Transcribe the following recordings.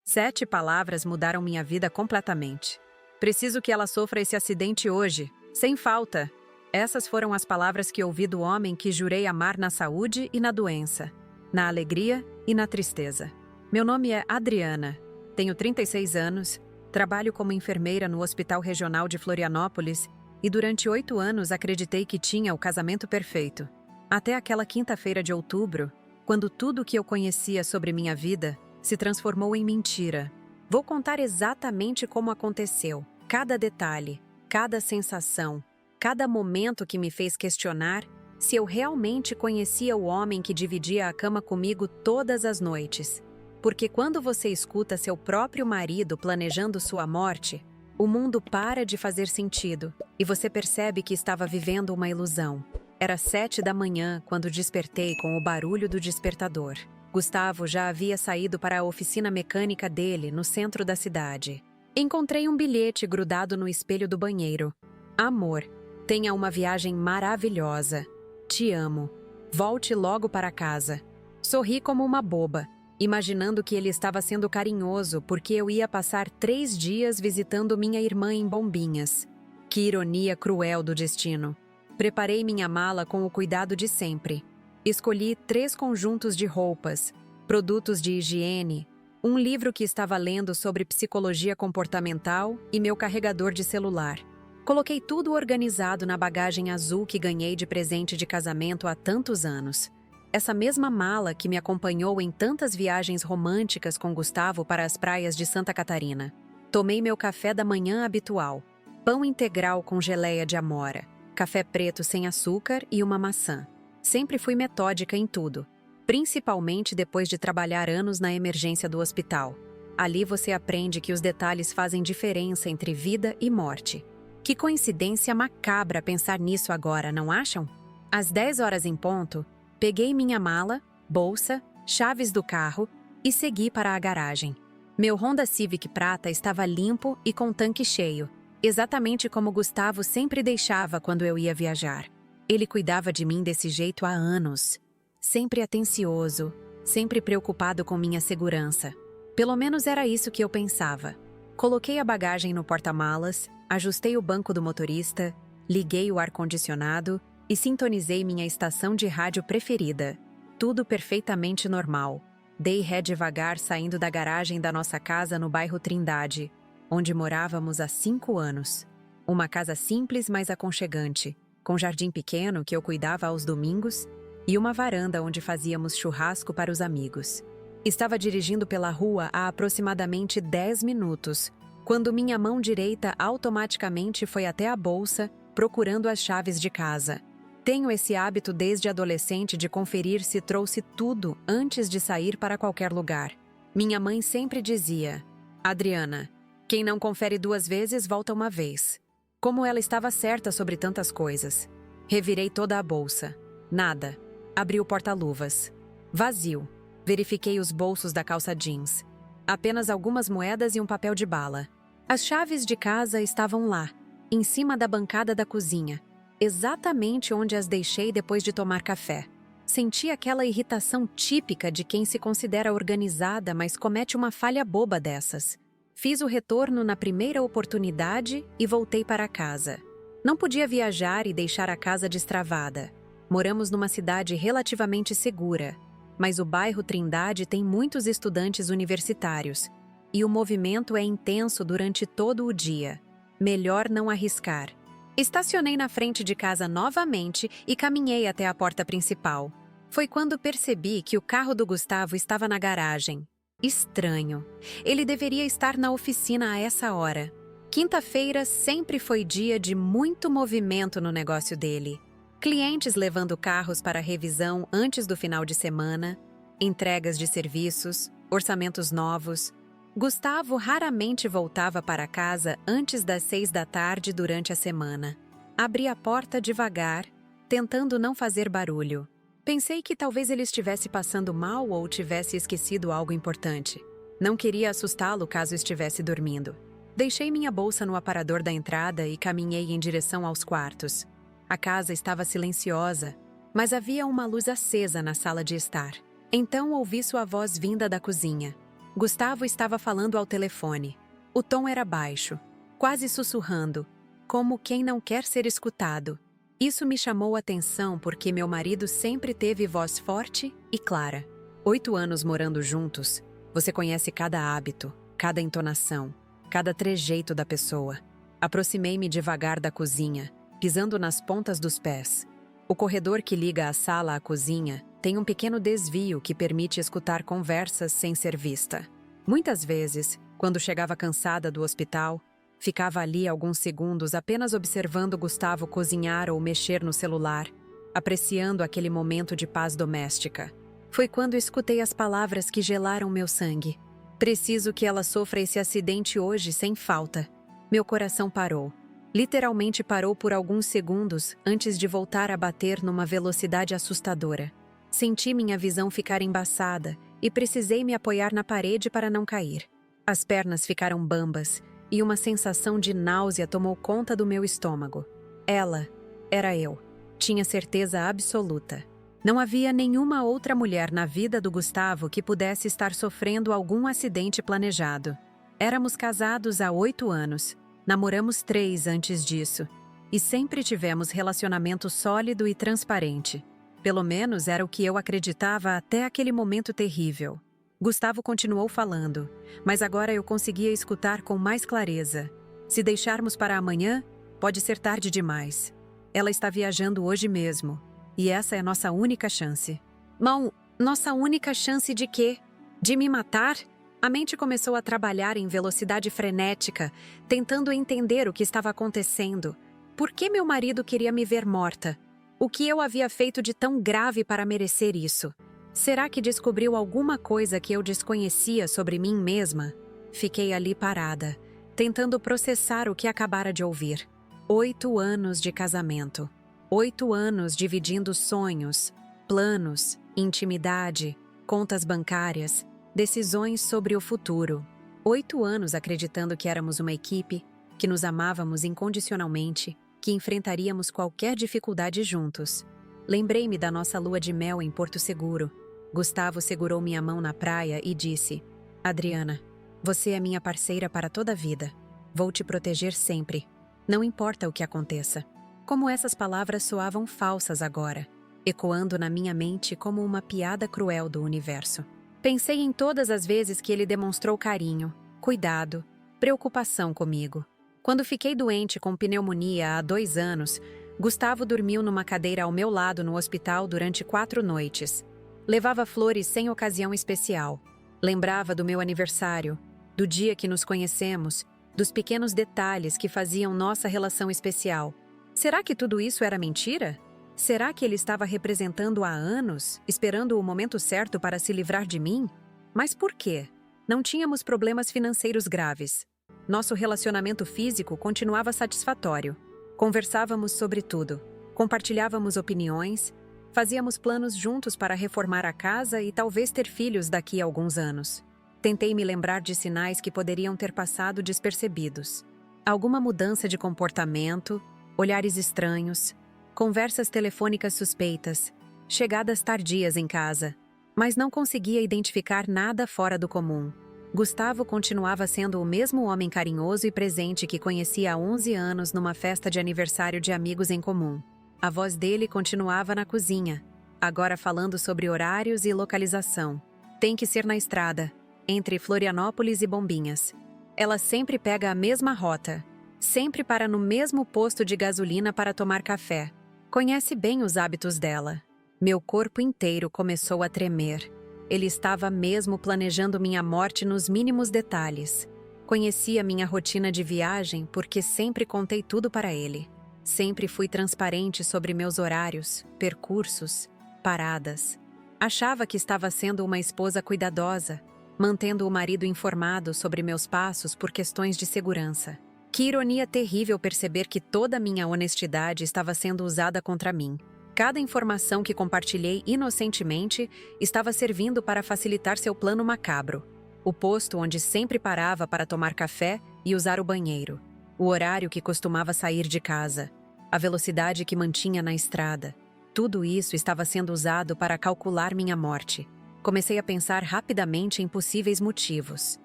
7 palavras mudaram minha vida completamente. Preciso que ela sofra esse acidente hoje, sem falta. Essas foram as palavras que ouvi do homem que jurei amar na saúde e na doença, na alegria e na tristeza. Meu nome é Adriana, tenho 36 anos, trabalho como enfermeira no Hospital Regional de Florianópolis e durante 8 anos acreditei que tinha o casamento perfeito. Até aquela quinta-feira de outubro, quando tudo o que eu conhecia sobre minha vida se transformou em mentira. Vou contar exatamente como aconteceu, cada detalhe, cada sensação, cada momento que me fez questionar se eu realmente conhecia o homem que dividia a cama comigo todas as noites. Porque quando você escuta seu próprio marido planejando sua morte, o mundo para de fazer sentido e você percebe que estava vivendo uma ilusão. Era 7 da manhã quando despertei com o barulho do despertador. Gustavo já havia saído para a oficina mecânica dele, no centro da cidade. Encontrei um bilhete grudado no espelho do banheiro. Amor, tenha uma viagem maravilhosa. Te amo. Volte logo para casa. Sorri como uma boba, imaginando que ele estava sendo carinhoso porque eu ia passar 3 dias visitando minha irmã em Bombinhas. Que ironia cruel do destino. Preparei minha mala com o cuidado de sempre. Escolhi 3 conjuntos de roupas, produtos de higiene, um livro que estava lendo sobre psicologia comportamental e meu carregador de celular. Coloquei tudo organizado na bagagem azul que ganhei de presente de casamento há tantos anos. Essa mesma mala que me acompanhou em tantas viagens românticas com Gustavo para as praias de Santa Catarina. Tomei meu café da manhã habitual, pão integral com geleia de amora, café preto sem açúcar e uma maçã. Sempre fui metódica em tudo, principalmente depois de trabalhar anos na emergência do hospital. Ali você aprende que os detalhes fazem diferença entre vida e morte. Que coincidência macabra pensar nisso agora, não acham? Às 10 horas em ponto, peguei minha mala, bolsa, chaves do carro e segui para a garagem. Meu Honda Civic prata estava limpo e com tanque cheio, exatamente como Gustavo sempre deixava quando eu ia viajar. Ele cuidava de mim desse jeito há anos. Sempre atencioso, sempre preocupado com minha segurança. Pelo menos era isso que eu pensava. Coloquei a bagagem no porta-malas, ajustei o banco do motorista, liguei o ar-condicionado e sintonizei minha estação de rádio preferida. Tudo perfeitamente normal. Dei ré devagar saindo da garagem da nossa casa no bairro Trindade, onde morávamos há 5 anos. Uma casa simples, mas aconchegante, com jardim pequeno que eu cuidava aos domingos e uma varanda onde fazíamos churrasco para os amigos. Estava dirigindo pela rua há aproximadamente 10 minutos, quando minha mão direita automaticamente foi até a bolsa, procurando as chaves de casa. Tenho esse hábito desde adolescente de conferir se trouxe tudo antes de sair para qualquer lugar. Minha mãe sempre dizia: Adriana, quem não confere 2 vezes volta uma vez. Como ela estava certa sobre tantas coisas. Revirei toda a bolsa. Nada. Abri o porta-luvas. Vazio. Verifiquei os bolsos da calça jeans. Apenas algumas moedas e um papel de bala. As chaves de casa estavam lá, em cima da bancada da cozinha, exatamente onde as deixei depois de tomar café. Senti aquela irritação típica de quem se considera organizada, mas comete uma falha boba dessas. Fiz o retorno na primeira oportunidade e voltei para casa. Não podia viajar e deixar a casa destravada. Moramos numa cidade relativamente segura, mas o bairro Trindade tem muitos estudantes universitários e o movimento é intenso durante todo o dia. Melhor não arriscar. Estacionei na frente de casa novamente e caminhei até a porta principal. Foi quando percebi que o carro do Gustavo estava na garagem. Estranho. Ele deveria estar na oficina a essa hora. Quinta-feira sempre foi dia de muito movimento no negócio dele. Clientes levando carros para revisão antes do final de semana, entregas de serviços, orçamentos novos. Gustavo raramente voltava para casa antes das 6 da tarde durante a semana. Abri a porta devagar, tentando não fazer barulho. Pensei que talvez ele estivesse passando mal ou tivesse esquecido algo importante. Não queria assustá-lo caso estivesse dormindo. Deixei minha bolsa no aparador da entrada e caminhei em direção aos quartos. A casa estava silenciosa, mas havia uma luz acesa na sala de estar. Então ouvi sua voz vinda da cozinha. Gustavo estava falando ao telefone. O tom era baixo, quase sussurrando, como quem não quer ser escutado. Isso me chamou a atenção porque meu marido sempre teve voz forte e clara. 8 anos morando juntos, você conhece cada hábito, cada entonação, cada trejeito da pessoa. Aproximei-me devagar da cozinha, pisando nas pontas dos pés. O corredor que liga a sala à cozinha tem um pequeno desvio que permite escutar conversas sem ser vista. Muitas vezes, quando chegava cansada do hospital, ficava ali alguns segundos apenas observando Gustavo cozinhar ou mexer no celular, apreciando aquele momento de paz doméstica. Foi quando escutei as palavras que gelaram meu sangue. Preciso que ela sofra esse acidente hoje sem falta. Meu coração parou. Literalmente parou por alguns segundos antes de voltar a bater numa velocidade assustadora. Senti minha visão ficar embaçada e precisei me apoiar na parede para não cair. As pernas ficaram bambas e uma sensação de náusea tomou conta do meu estômago. Ela era eu. Tinha certeza absoluta. Não havia nenhuma outra mulher na vida do Gustavo que pudesse estar sofrendo algum acidente planejado. Éramos casados há 8 anos. Namoramos 3 antes disso. E sempre tivemos relacionamento sólido e transparente. Pelo menos era o que eu acreditava até aquele momento terrível. Gustavo continuou falando, mas agora eu conseguia escutar com mais clareza. Se deixarmos para amanhã, pode ser tarde demais. Ela está viajando hoje mesmo, e essa é nossa única chance. Mão, nossa única chance de quê? De me matar? A mente começou a trabalhar em velocidade frenética, tentando entender o que estava acontecendo. Por que meu marido queria me ver morta? O que eu havia feito de tão grave para merecer isso? Será que descobriu alguma coisa que eu desconhecia sobre mim mesma? Fiquei ali parada, tentando processar o que acabara de ouvir. 8 anos de casamento. 8 anos dividindo sonhos, planos, intimidade, contas bancárias, decisões sobre o futuro. 8 anos acreditando que éramos uma equipe, que nos amávamos incondicionalmente, que enfrentaríamos qualquer dificuldade juntos. Lembrei-me da nossa lua de mel em Porto Seguro. Gustavo segurou minha mão na praia e disse: Adriana, você é minha parceira para toda a vida. Vou te proteger sempre. Não importa o que aconteça. Como essas palavras soavam falsas agora, ecoando na minha mente como uma piada cruel do universo. Pensei em todas as vezes que ele demonstrou carinho, cuidado, preocupação comigo. Quando fiquei doente com pneumonia há 2 anos, Gustavo dormiu numa cadeira ao meu lado no hospital durante 4 noites. Levava flores sem ocasião especial. Lembrava do meu aniversário, do dia que nos conhecemos, dos pequenos detalhes que faziam nossa relação especial. Será que tudo isso era mentira? Será que ele estava representando há anos, esperando o momento certo para se livrar de mim? Mas por quê? Não tínhamos problemas financeiros graves. Nosso relacionamento físico continuava satisfatório. Conversávamos sobre tudo. Compartilhávamos opiniões. Fazíamos planos juntos para reformar a casa e talvez ter filhos daqui a alguns anos. Tentei me lembrar de sinais que poderiam ter passado despercebidos. Alguma mudança de comportamento, olhares estranhos, conversas telefônicas suspeitas, chegadas tardias em casa, mas não conseguia identificar nada fora do comum. Gustavo continuava sendo o mesmo homem carinhoso e presente que conhecia há 11 anos numa festa de aniversário de amigos em comum. A voz dele continuava na cozinha, agora falando sobre horários e localização. Tem que ser na estrada, entre Florianópolis e Bombinhas. Ela sempre pega a mesma rota, sempre para no mesmo posto de gasolina para tomar café. Conhece bem os hábitos dela. Meu corpo inteiro começou a tremer. Ele estava mesmo planejando minha morte nos mínimos detalhes. Conhecia minha rotina de viagem porque sempre contei tudo para ele. Sempre fui transparente sobre meus horários, percursos, paradas. Achava que estava sendo uma esposa cuidadosa, mantendo o marido informado sobre meus passos por questões de segurança. Que ironia terrível perceber que toda a minha honestidade estava sendo usada contra mim. Cada informação que compartilhei inocentemente estava servindo para facilitar seu plano macabro. O posto onde sempre parava para tomar café e usar o banheiro. O horário que costumava sair de casa. A velocidade que mantinha na estrada. Tudo isso estava sendo usado para calcular minha morte. Comecei a pensar rapidamente em possíveis motivos.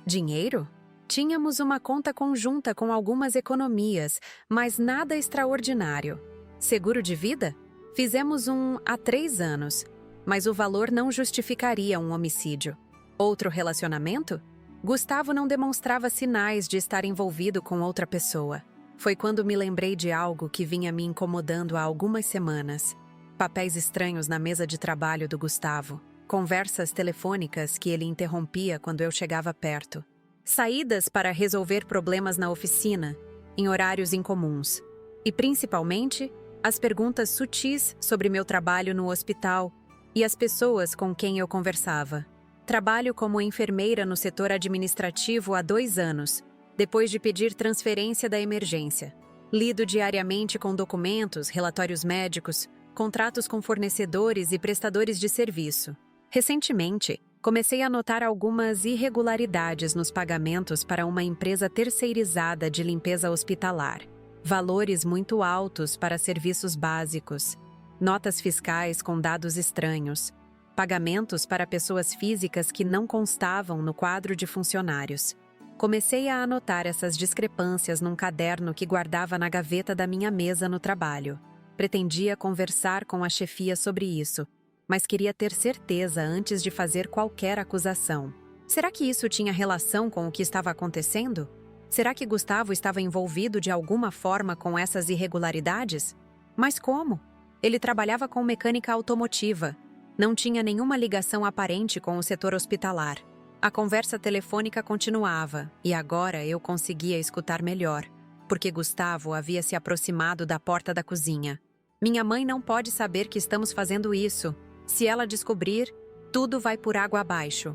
Dinheiro? Tínhamos uma conta conjunta com algumas economias, mas nada extraordinário. Seguro de vida? Fizemos um há 3 anos, mas o valor não justificaria um homicídio. Outro relacionamento? Gustavo não demonstrava sinais de estar envolvido com outra pessoa. Foi quando me lembrei de algo que vinha me incomodando há algumas semanas. Papéis estranhos na mesa de trabalho do Gustavo. Conversas telefônicas que ele interrompia quando eu chegava perto. Saídas para resolver problemas na oficina, em horários incomuns. E, principalmente, as perguntas sutis sobre meu trabalho no hospital e as pessoas com quem eu conversava. Trabalho como enfermeira no setor administrativo há 2 anos, depois de pedir transferência da emergência. Lido diariamente com documentos, relatórios médicos, contratos com fornecedores e prestadores de serviço. Recentemente, comecei a notar algumas irregularidades nos pagamentos para uma empresa terceirizada de limpeza hospitalar. Valores muito altos para serviços básicos. Notas fiscais com dados estranhos. Pagamentos para pessoas físicas que não constavam no quadro de funcionários. Comecei a anotar essas discrepâncias num caderno que guardava na gaveta da minha mesa no trabalho. Pretendia conversar com a chefia sobre isso, mas queria ter certeza antes de fazer qualquer acusação. Será que isso tinha relação com o que estava acontecendo? Será que Gustavo estava envolvido de alguma forma com essas irregularidades? Mas como? Ele trabalhava com mecânica automotiva. Não tinha nenhuma ligação aparente com o setor hospitalar. A conversa telefônica continuava, e agora eu conseguia escutar melhor, porque Gustavo havia se aproximado da porta da cozinha. Minha mãe não pode saber que estamos fazendo isso. Se ela descobrir, tudo vai por água abaixo.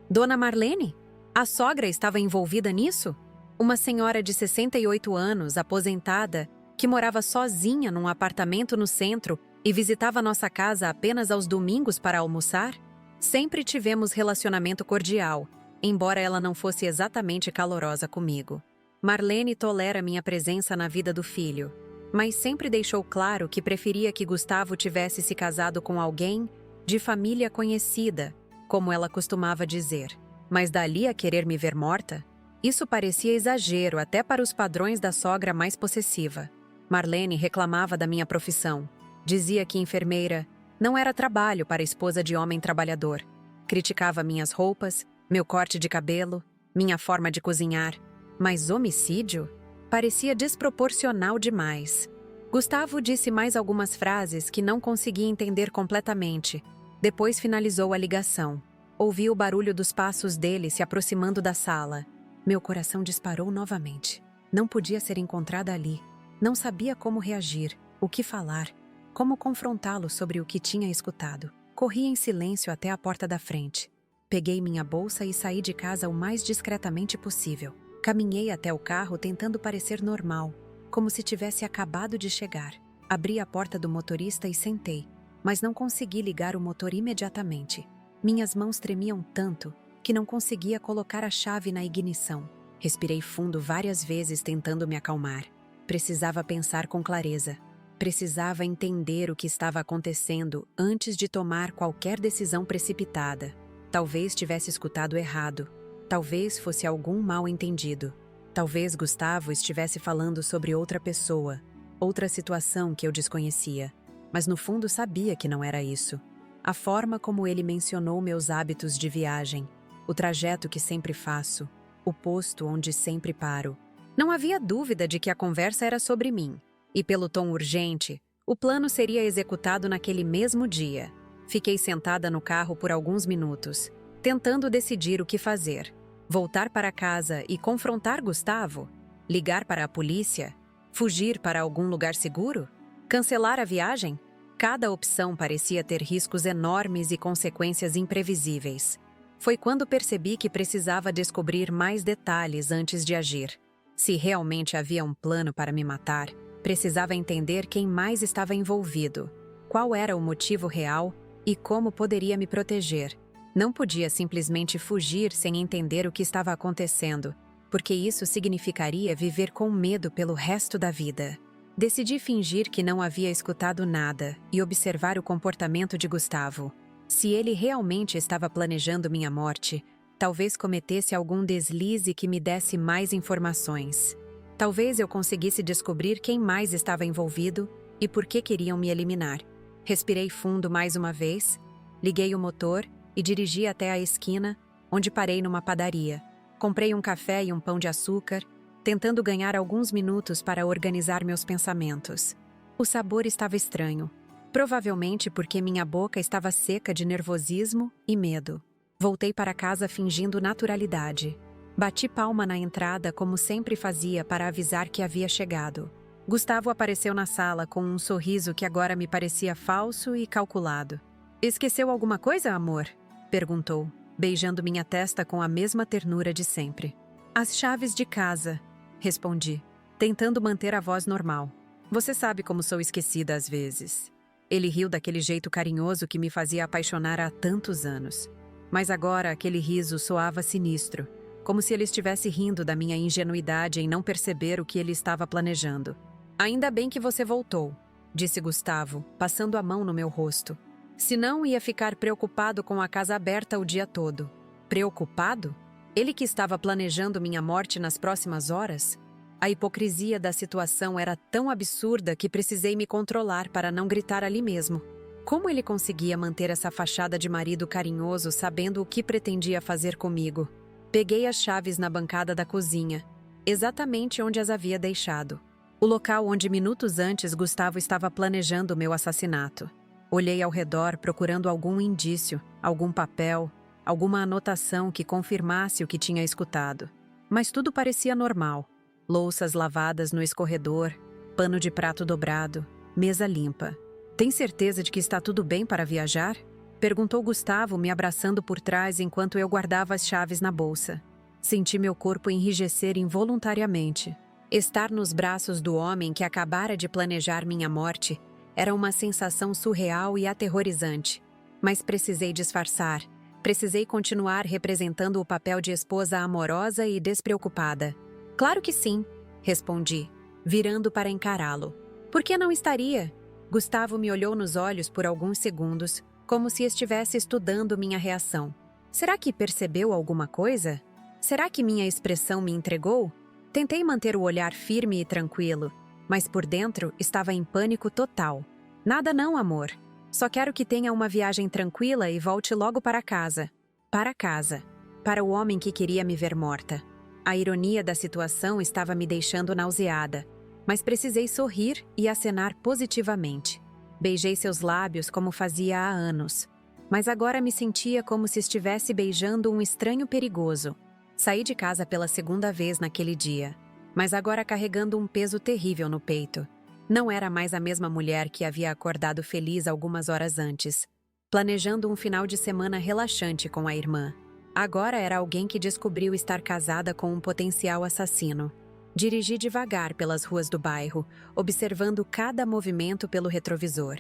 Dona Marlene? A sogra estava envolvida nisso? Uma senhora de 68 anos, aposentada, que morava sozinha num apartamento no centro e visitava nossa casa apenas aos domingos para almoçar? Sempre tivemos relacionamento cordial, embora ela não fosse exatamente calorosa comigo. Marlene tolera minha presença na vida do filho, mas sempre deixou claro que preferia que Gustavo tivesse se casado com alguém de família conhecida, como ela costumava dizer. Mas dali a querer me ver morta? Isso parecia exagero até para os padrões da sogra mais possessiva. Marlene reclamava da minha profissão. Dizia que enfermeira não era trabalho para esposa de homem trabalhador. Criticava minhas roupas, meu corte de cabelo, minha forma de cozinhar. Mas homicídio? Parecia desproporcional demais. Gustavo disse mais algumas frases que não conseguia entender completamente. Depois finalizou a ligação. Ouvi o barulho dos passos dele se aproximando da sala. Meu coração disparou novamente. Não podia ser encontrada ali. Não sabia como reagir, o que falar, como confrontá-lo sobre o que tinha escutado. Corri em silêncio até a porta da frente. Peguei minha bolsa e saí de casa o mais discretamente possível. Caminhei até o carro tentando parecer normal, como se tivesse acabado de chegar. Abri a porta do motorista e sentei, mas não consegui ligar o motor imediatamente. Minhas mãos tremiam tanto que não conseguia colocar a chave na ignição. Respirei fundo várias vezes tentando me acalmar. Precisava pensar com clareza. Precisava entender o que estava acontecendo antes de tomar qualquer decisão precipitada. Talvez tivesse escutado errado. Talvez fosse algum mal-entendido. Talvez Gustavo estivesse falando sobre outra pessoa, outra situação que eu desconhecia. Mas no fundo sabia que não era isso. A forma como ele mencionou meus hábitos de viagem, o trajeto que sempre faço, o posto onde sempre paro. Não havia dúvida de que a conversa era sobre mim. E pelo tom urgente, o plano seria executado naquele mesmo dia. Fiquei sentada no carro por alguns minutos, tentando decidir o que fazer. Voltar para casa e confrontar Gustavo? Ligar para a polícia? Fugir para algum lugar seguro? Cancelar a viagem? Cada opção parecia ter riscos enormes e consequências imprevisíveis. Foi quando percebi que precisava descobrir mais detalhes antes de agir. Se realmente havia um plano para me matar, precisava entender quem mais estava envolvido, qual era o motivo real e como poderia me proteger. Não podia simplesmente fugir sem entender o que estava acontecendo, porque isso significaria viver com medo pelo resto da vida. Decidi fingir que não havia escutado nada e observar o comportamento de Gustavo. Se ele realmente estava planejando minha morte, talvez cometesse algum deslize que me desse mais informações. Talvez eu conseguisse descobrir quem mais estava envolvido e por que queriam me eliminar. Respirei fundo mais uma vez, liguei o motor e dirigi até a esquina, onde parei numa padaria. Comprei um café e um pão de açúcar, tentando ganhar alguns minutos para organizar meus pensamentos. O sabor estava estranho, provavelmente porque minha boca estava seca de nervosismo e medo. Voltei para casa fingindo naturalidade. Bati palma na entrada como sempre fazia para avisar que havia chegado. Gustavo apareceu na sala com um sorriso que agora me parecia falso e calculado. "Esqueceu alguma coisa, amor?" perguntou, beijando minha testa com a mesma ternura de sempre. "As chaves de casa", respondi, tentando manter a voz normal. "Você sabe como sou esquecida às vezes." Ele riu daquele jeito carinhoso que me fazia apaixonar há tantos anos. Mas agora aquele riso soava sinistro, como se ele estivesse rindo da minha ingenuidade em não perceber o que ele estava planejando. "Ainda bem que você voltou", disse Gustavo, passando a mão no meu rosto. "Senão ia ficar preocupado com a casa aberta o dia todo." Preocupado? Ele que estava planejando minha morte nas próximas horas? A hipocrisia da situação era tão absurda que precisei me controlar para não gritar ali mesmo. Como ele conseguia manter essa fachada de marido carinhoso sabendo o que pretendia fazer comigo? Peguei as chaves na bancada da cozinha, exatamente onde as havia deixado. O local onde minutos antes Gustavo estava planejando meu assassinato. Olhei ao redor procurando algum indício, algum papel, alguma anotação que confirmasse o que tinha escutado. Mas tudo parecia normal. Louças lavadas no escorredor, pano de prato dobrado, mesa limpa. "Tem certeza de que está tudo bem para viajar?" perguntou Gustavo, me abraçando por trás enquanto eu guardava as chaves na bolsa. Senti meu corpo enrijecer involuntariamente. Estar nos braços do homem que acabara de planejar minha morte era uma sensação surreal e aterrorizante. Mas precisei disfarçar. Precisei continuar representando o papel de esposa amorosa e despreocupada. "Claro que sim", respondi, virando para encará-lo. "Por que não estaria?" Gustavo me olhou nos olhos por alguns segundos, como se estivesse estudando minha reação. Será que percebeu alguma coisa? Será que minha expressão me entregou? Tentei manter o olhar firme e tranquilo, mas por dentro estava em pânico total. "Nada não, amor. Só quero que tenha uma viagem tranquila e volte logo para casa." Para casa. Para o homem que queria me ver morta. A ironia da situação estava me deixando nauseada, mas precisei sorrir e acenar positivamente. Beijei seus lábios como fazia há anos, mas agora me sentia como se estivesse beijando um estranho perigoso. Saí de casa pela segunda vez naquele dia, mas agora carregando um peso terrível no peito. Não era mais a mesma mulher que havia acordado feliz algumas horas antes, planejando um final de semana relaxante com a irmã. Agora era alguém que descobriu estar casada com um potencial assassino. Dirigi devagar pelas ruas do bairro, observando cada movimento pelo retrovisor.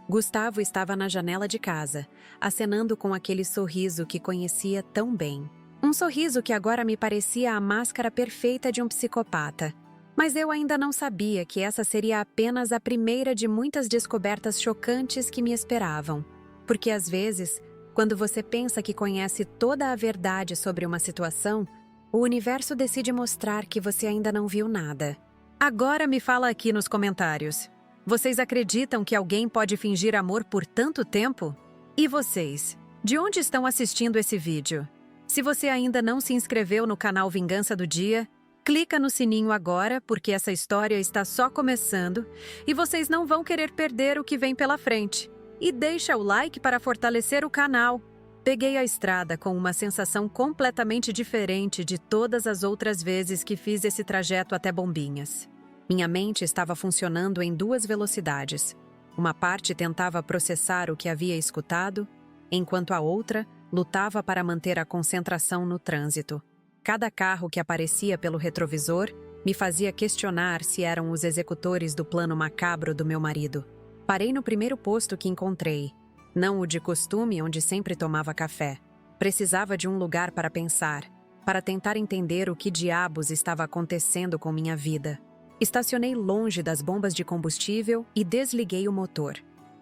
Gustavo estava na janela de casa, acenando com aquele sorriso que conhecia tão bem. Um sorriso que agora me parecia a máscara perfeita de um psicopata. Mas eu ainda não sabia que essa seria apenas a primeira de muitas descobertas chocantes que me esperavam. Porque às vezes, quando você pensa que conhece toda a verdade sobre uma situação, o universo decide mostrar que você ainda não viu nada. Agora me fala aqui nos comentários. Vocês acreditam que alguém pode fingir amor por tanto tempo? E vocês? De onde estão assistindo esse vídeo? Se você ainda não se inscreveu no canal Vingança do Dia, clica no sininho agora, porque essa história está só começando e vocês não vão querer perder o que vem pela frente. E deixa o like para fortalecer o canal. Peguei a estrada com uma sensação completamente diferente de todas as outras vezes que fiz esse trajeto até Bombinhas. Minha mente estava funcionando em duas velocidades. Uma parte tentava processar o que havia escutado, enquanto a outra lutava para manter a concentração no trânsito. Cada carro que aparecia pelo retrovisor me fazia questionar se eram os executores do plano macabro do meu marido. Parei no primeiro posto que encontrei. Não o de costume, onde sempre tomava café. Precisava de um lugar para pensar, para tentar entender o que diabos estava acontecendo com minha vida. Estacionei longe das bombas de combustível e desliguei o motor.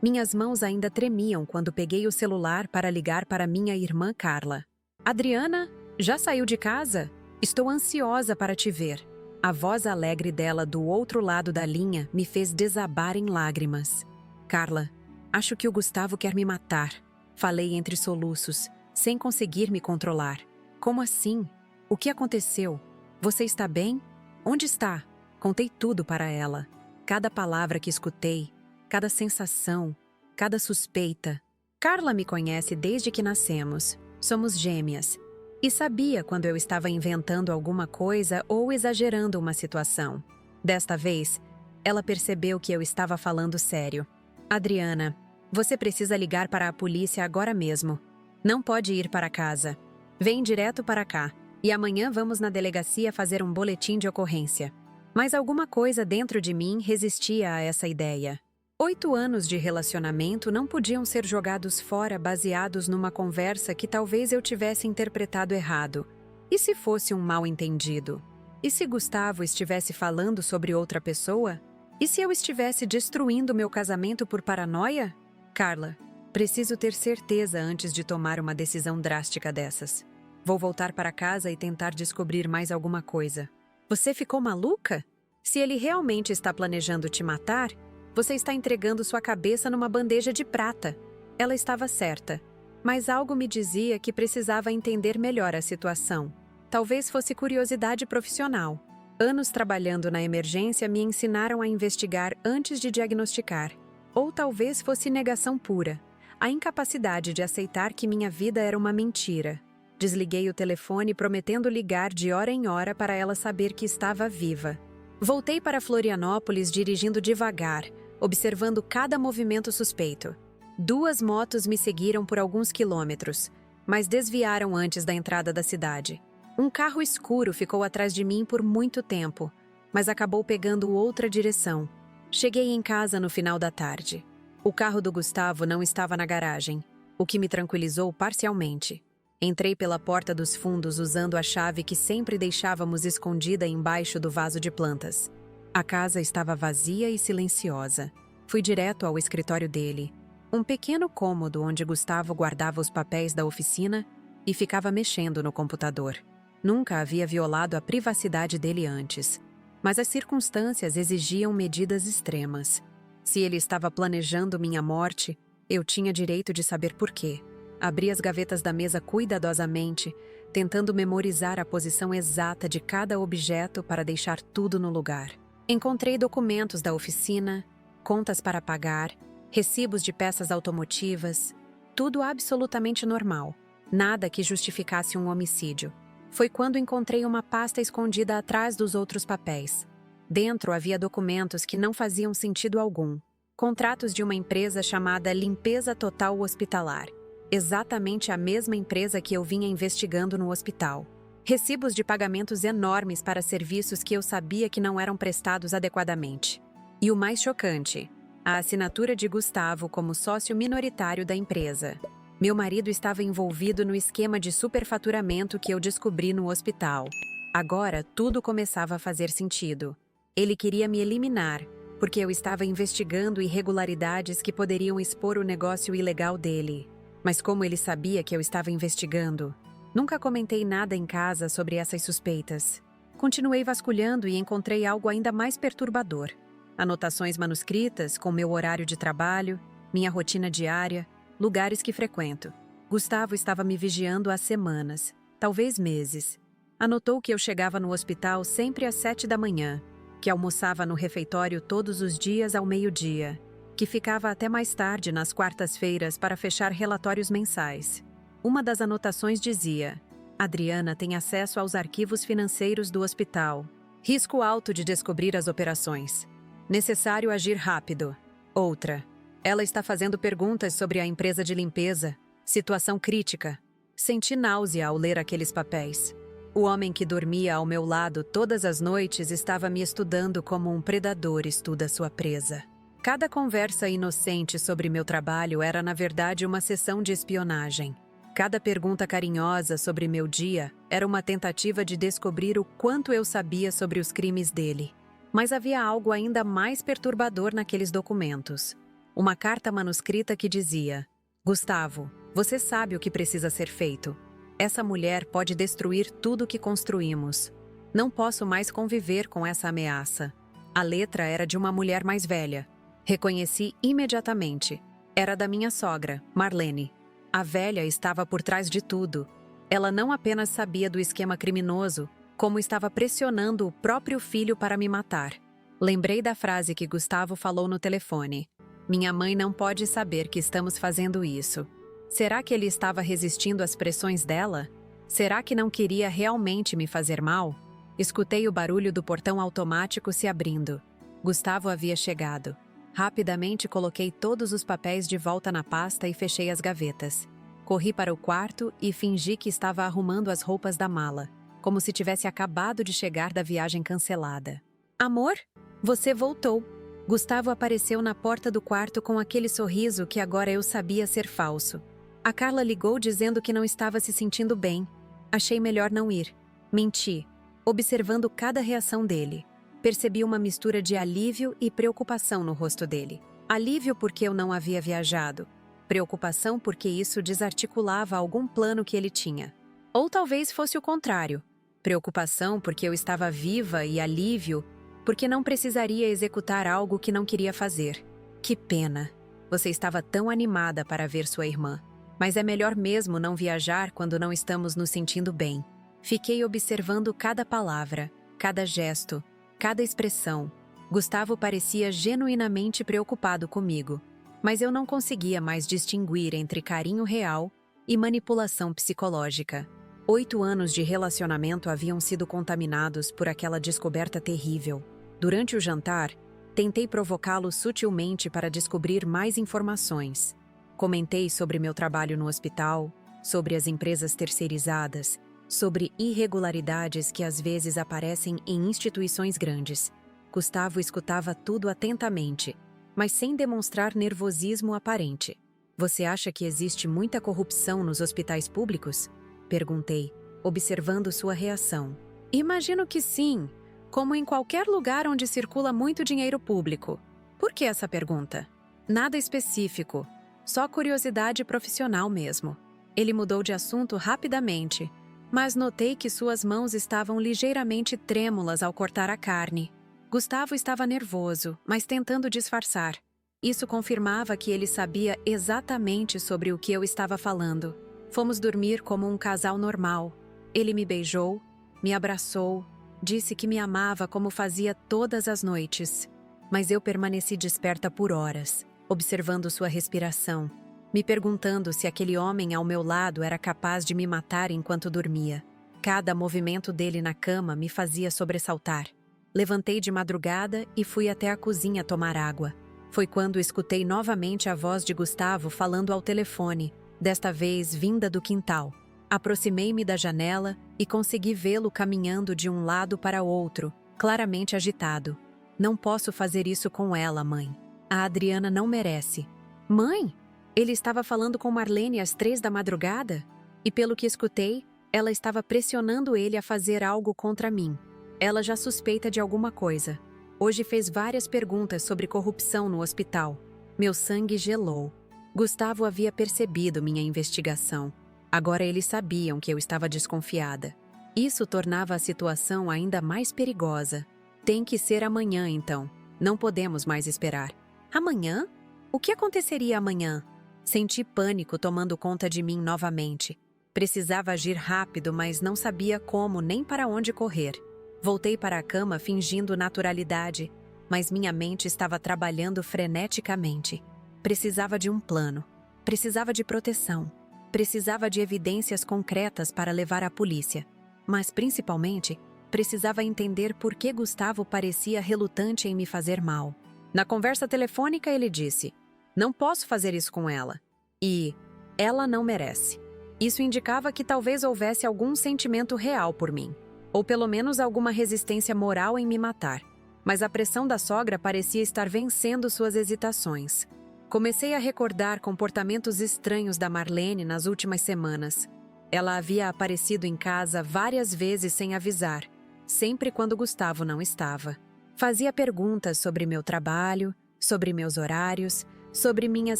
Minhas mãos ainda tremiam quando peguei o celular para ligar para minha irmã Carla. Adriana, já saiu de casa? Estou ansiosa para te ver. A voz alegre dela do outro lado da linha me fez desabar em lágrimas. Carla, acho que o Gustavo quer me matar. Falei entre soluços, sem conseguir me controlar. Como assim? O que aconteceu? Você está bem? Onde está? Contei tudo para ela. Cada palavra que escutei, cada sensação, cada suspeita. Carla me conhece desde que nascemos. Somos gêmeas. E sabia quando eu estava inventando alguma coisa ou exagerando uma situação. Desta vez, ela percebeu que eu estava falando sério. Adriana, você precisa ligar para a polícia agora mesmo. Não pode ir para casa. Vem direto para cá. E amanhã vamos na delegacia fazer um boletim de ocorrência. Mas alguma coisa dentro de mim resistia a essa ideia. 8 anos de relacionamento não podiam ser jogados fora baseados numa conversa que talvez eu tivesse interpretado errado. E se fosse um mal-entendido? E se Gustavo estivesse falando sobre outra pessoa? E se eu estivesse destruindo meu casamento por paranoia? Carla, preciso ter certeza antes de tomar uma decisão drástica dessas. Vou voltar para casa e tentar descobrir mais alguma coisa. Você ficou maluca? Se ele realmente está planejando te matar, você está entregando sua cabeça numa bandeja de prata. Ela estava certa, mas algo me dizia que precisava entender melhor a situação. Talvez fosse curiosidade profissional. Anos trabalhando na emergência me ensinaram a investigar antes de diagnosticar. Ou talvez fosse negação pura, a incapacidade de aceitar que minha vida era uma mentira. Desliguei o telefone prometendo ligar de hora em hora para ela saber que estava viva. Voltei para Florianópolis dirigindo devagar, observando cada movimento suspeito. 2 motos me seguiram por alguns quilômetros, mas desviaram antes da entrada da cidade. Um carro escuro ficou atrás de mim por muito tempo, mas acabou pegando outra direção. Cheguei em casa no final da tarde. O carro do Gustavo não estava na garagem, o que me tranquilizou parcialmente. Entrei pela porta dos fundos usando a chave que sempre deixávamos escondida embaixo do vaso de plantas. A casa estava vazia e silenciosa. Fui direto ao escritório dele, um pequeno cômodo onde Gustavo guardava os papéis da oficina e ficava mexendo no computador. Nunca havia violado a privacidade dele antes, mas as circunstâncias exigiam medidas extremas. Se ele estava planejando minha morte, eu tinha direito de saber por quê. Abri as gavetas da mesa cuidadosamente, tentando memorizar a posição exata de cada objeto para deixar tudo no lugar. Encontrei documentos da oficina, contas para pagar, recibos de peças automotivas, tudo absolutamente normal, nada que justificasse um homicídio. Foi quando encontrei uma pasta escondida atrás dos outros papéis. Dentro havia documentos que não faziam sentido algum. Contratos de uma empresa chamada Limpeza Total Hospitalar. Exatamente a mesma empresa que eu vinha investigando no hospital. Recibos de pagamentos enormes para serviços que eu sabia que não eram prestados adequadamente. E o mais chocante, a assinatura de Gustavo como sócio minoritário da empresa. Meu marido estava envolvido no esquema de superfaturamento que eu descobri no hospital. Agora, tudo começava a fazer sentido. Ele queria me eliminar, porque eu estava investigando irregularidades que poderiam expor o negócio ilegal dele. Mas como ele sabia que eu estava investigando, nunca comentei nada em casa sobre essas suspeitas. Continuei vasculhando e encontrei algo ainda mais perturbador. Anotações manuscritas com meu horário de trabalho, minha rotina diária, lugares que frequento. Gustavo estava me vigiando há semanas, talvez meses. Anotou que eu chegava no hospital sempre às 7 da manhã, que almoçava no refeitório todos os dias ao meio-dia, que ficava até mais tarde nas quartas-feiras para fechar relatórios mensais. Uma das anotações dizia: Adriana tem acesso aos arquivos financeiros do hospital. Risco alto de descobrir as operações. Necessário agir rápido. Outra: ela está fazendo perguntas sobre a empresa de limpeza. Situação crítica. Senti náusea ao ler aqueles papéis. O homem que dormia ao meu lado todas as noites estava me estudando como um predador estuda sua presa. Cada conversa inocente sobre meu trabalho era, na verdade, uma sessão de espionagem. Cada pergunta carinhosa sobre meu dia era uma tentativa de descobrir o quanto eu sabia sobre os crimes dele. Mas havia algo ainda mais perturbador naqueles documentos. Uma carta manuscrita que dizia: Gustavo, você sabe o que precisa ser feito. Essa mulher pode destruir tudo o que construímos. Não posso mais conviver com essa ameaça. A letra era de uma mulher mais velha. Reconheci imediatamente. Era da minha sogra, Marlene. A velha estava por trás de tudo. Ela não apenas sabia do esquema criminoso, como estava pressionando o próprio filho para me matar. Lembrei da frase que Gustavo falou no telefone. Minha mãe não pode saber que estamos fazendo isso. Será que ele estava resistindo às pressões dela? Será que não queria realmente me fazer mal? Escutei o barulho do portão automático se abrindo. Gustavo havia chegado. Rapidamente coloquei todos os papéis de volta na pasta e fechei as gavetas. Corri para o quarto e fingi que estava arrumando as roupas da mala, como se tivesse acabado de chegar da viagem cancelada. Amor, você voltou. Gustavo apareceu na porta do quarto com aquele sorriso que agora eu sabia ser falso. A Carla ligou dizendo que não estava se sentindo bem. Achei melhor não ir. Menti, observando cada reação dele. Percebi uma mistura de alívio e preocupação no rosto dele. Alívio porque eu não havia viajado. Preocupação porque isso desarticulava algum plano que ele tinha. Ou talvez fosse o contrário. Preocupação porque eu estava viva e alívio porque não precisaria executar algo que não queria fazer. Que pena. Você estava tão animada para ver sua irmã. Mas é melhor mesmo não viajar quando não estamos nos sentindo bem. Fiquei observando cada palavra, cada gesto, cada expressão. Gustavo parecia genuinamente preocupado comigo, mas eu não conseguia mais distinguir entre carinho real e manipulação psicológica. 8 anos de relacionamento haviam sido contaminados por aquela descoberta terrível. Durante o jantar, tentei provocá-lo sutilmente para descobrir mais informações. Comentei sobre meu trabalho no hospital, sobre as empresas terceirizadas, sobre irregularidades que às vezes aparecem em instituições grandes. Gustavo escutava tudo atentamente, mas sem demonstrar nervosismo aparente. Você acha que existe muita corrupção nos hospitais públicos? Perguntei, observando sua reação. Imagino que sim, como em qualquer lugar onde circula muito dinheiro público. Por que essa pergunta? Nada específico, só curiosidade profissional mesmo. Ele mudou de assunto rapidamente, mas notei que suas mãos estavam ligeiramente trêmulas ao cortar a carne. Gustavo estava nervoso, mas tentando disfarçar. Isso confirmava que ele sabia exatamente sobre o que eu estava falando. Fomos dormir como um casal normal. Ele me beijou, me abraçou, disse que me amava como fazia todas as noites. Mas eu permaneci desperta por horas, observando sua respiração, me perguntando se aquele homem ao meu lado era capaz de me matar enquanto dormia. Cada movimento dele na cama me fazia sobressaltar. Levantei de madrugada e fui até a cozinha tomar água. Foi quando escutei novamente a voz de Gustavo falando ao telefone, desta vez vinda do quintal. Aproximei-me da janela e consegui vê-lo caminhando de um lado para o outro, claramente agitado. Não posso fazer isso com ela, mãe. A Adriana não merece. Mãe? Ele estava falando com Marlene às 3 da madrugada? E pelo que escutei, ela estava pressionando ele a fazer algo contra mim. Ela já suspeita de alguma coisa. Hoje fez várias perguntas sobre corrupção no hospital. Meu sangue gelou. Gustavo havia percebido minha investigação. Agora eles sabiam que eu estava desconfiada. Isso tornava a situação ainda mais perigosa. Tem que ser amanhã, então. Não podemos mais esperar. Amanhã? O que aconteceria amanhã? Senti pânico tomando conta de mim novamente. Precisava agir rápido, mas não sabia como nem para onde correr. Voltei para a cama fingindo naturalidade, mas minha mente estava trabalhando freneticamente. Precisava de um plano. Precisava de proteção. Precisava de evidências concretas para levar à polícia. Mas, principalmente, precisava entender por que Gustavo parecia relutante em me fazer mal. Na conversa telefônica, ele disse: "Não posso fazer isso com ela." E "ela não merece." Isso indicava que talvez houvesse algum sentimento real por mim, ou pelo menos alguma resistência moral em me matar. Mas a pressão da sogra parecia estar vencendo suas hesitações. Comecei a recordar comportamentos estranhos da Marlene nas últimas semanas. Ela havia aparecido em casa várias vezes sem avisar, sempre quando Gustavo não estava. Fazia perguntas sobre meu trabalho, sobre meus horários, sobre minhas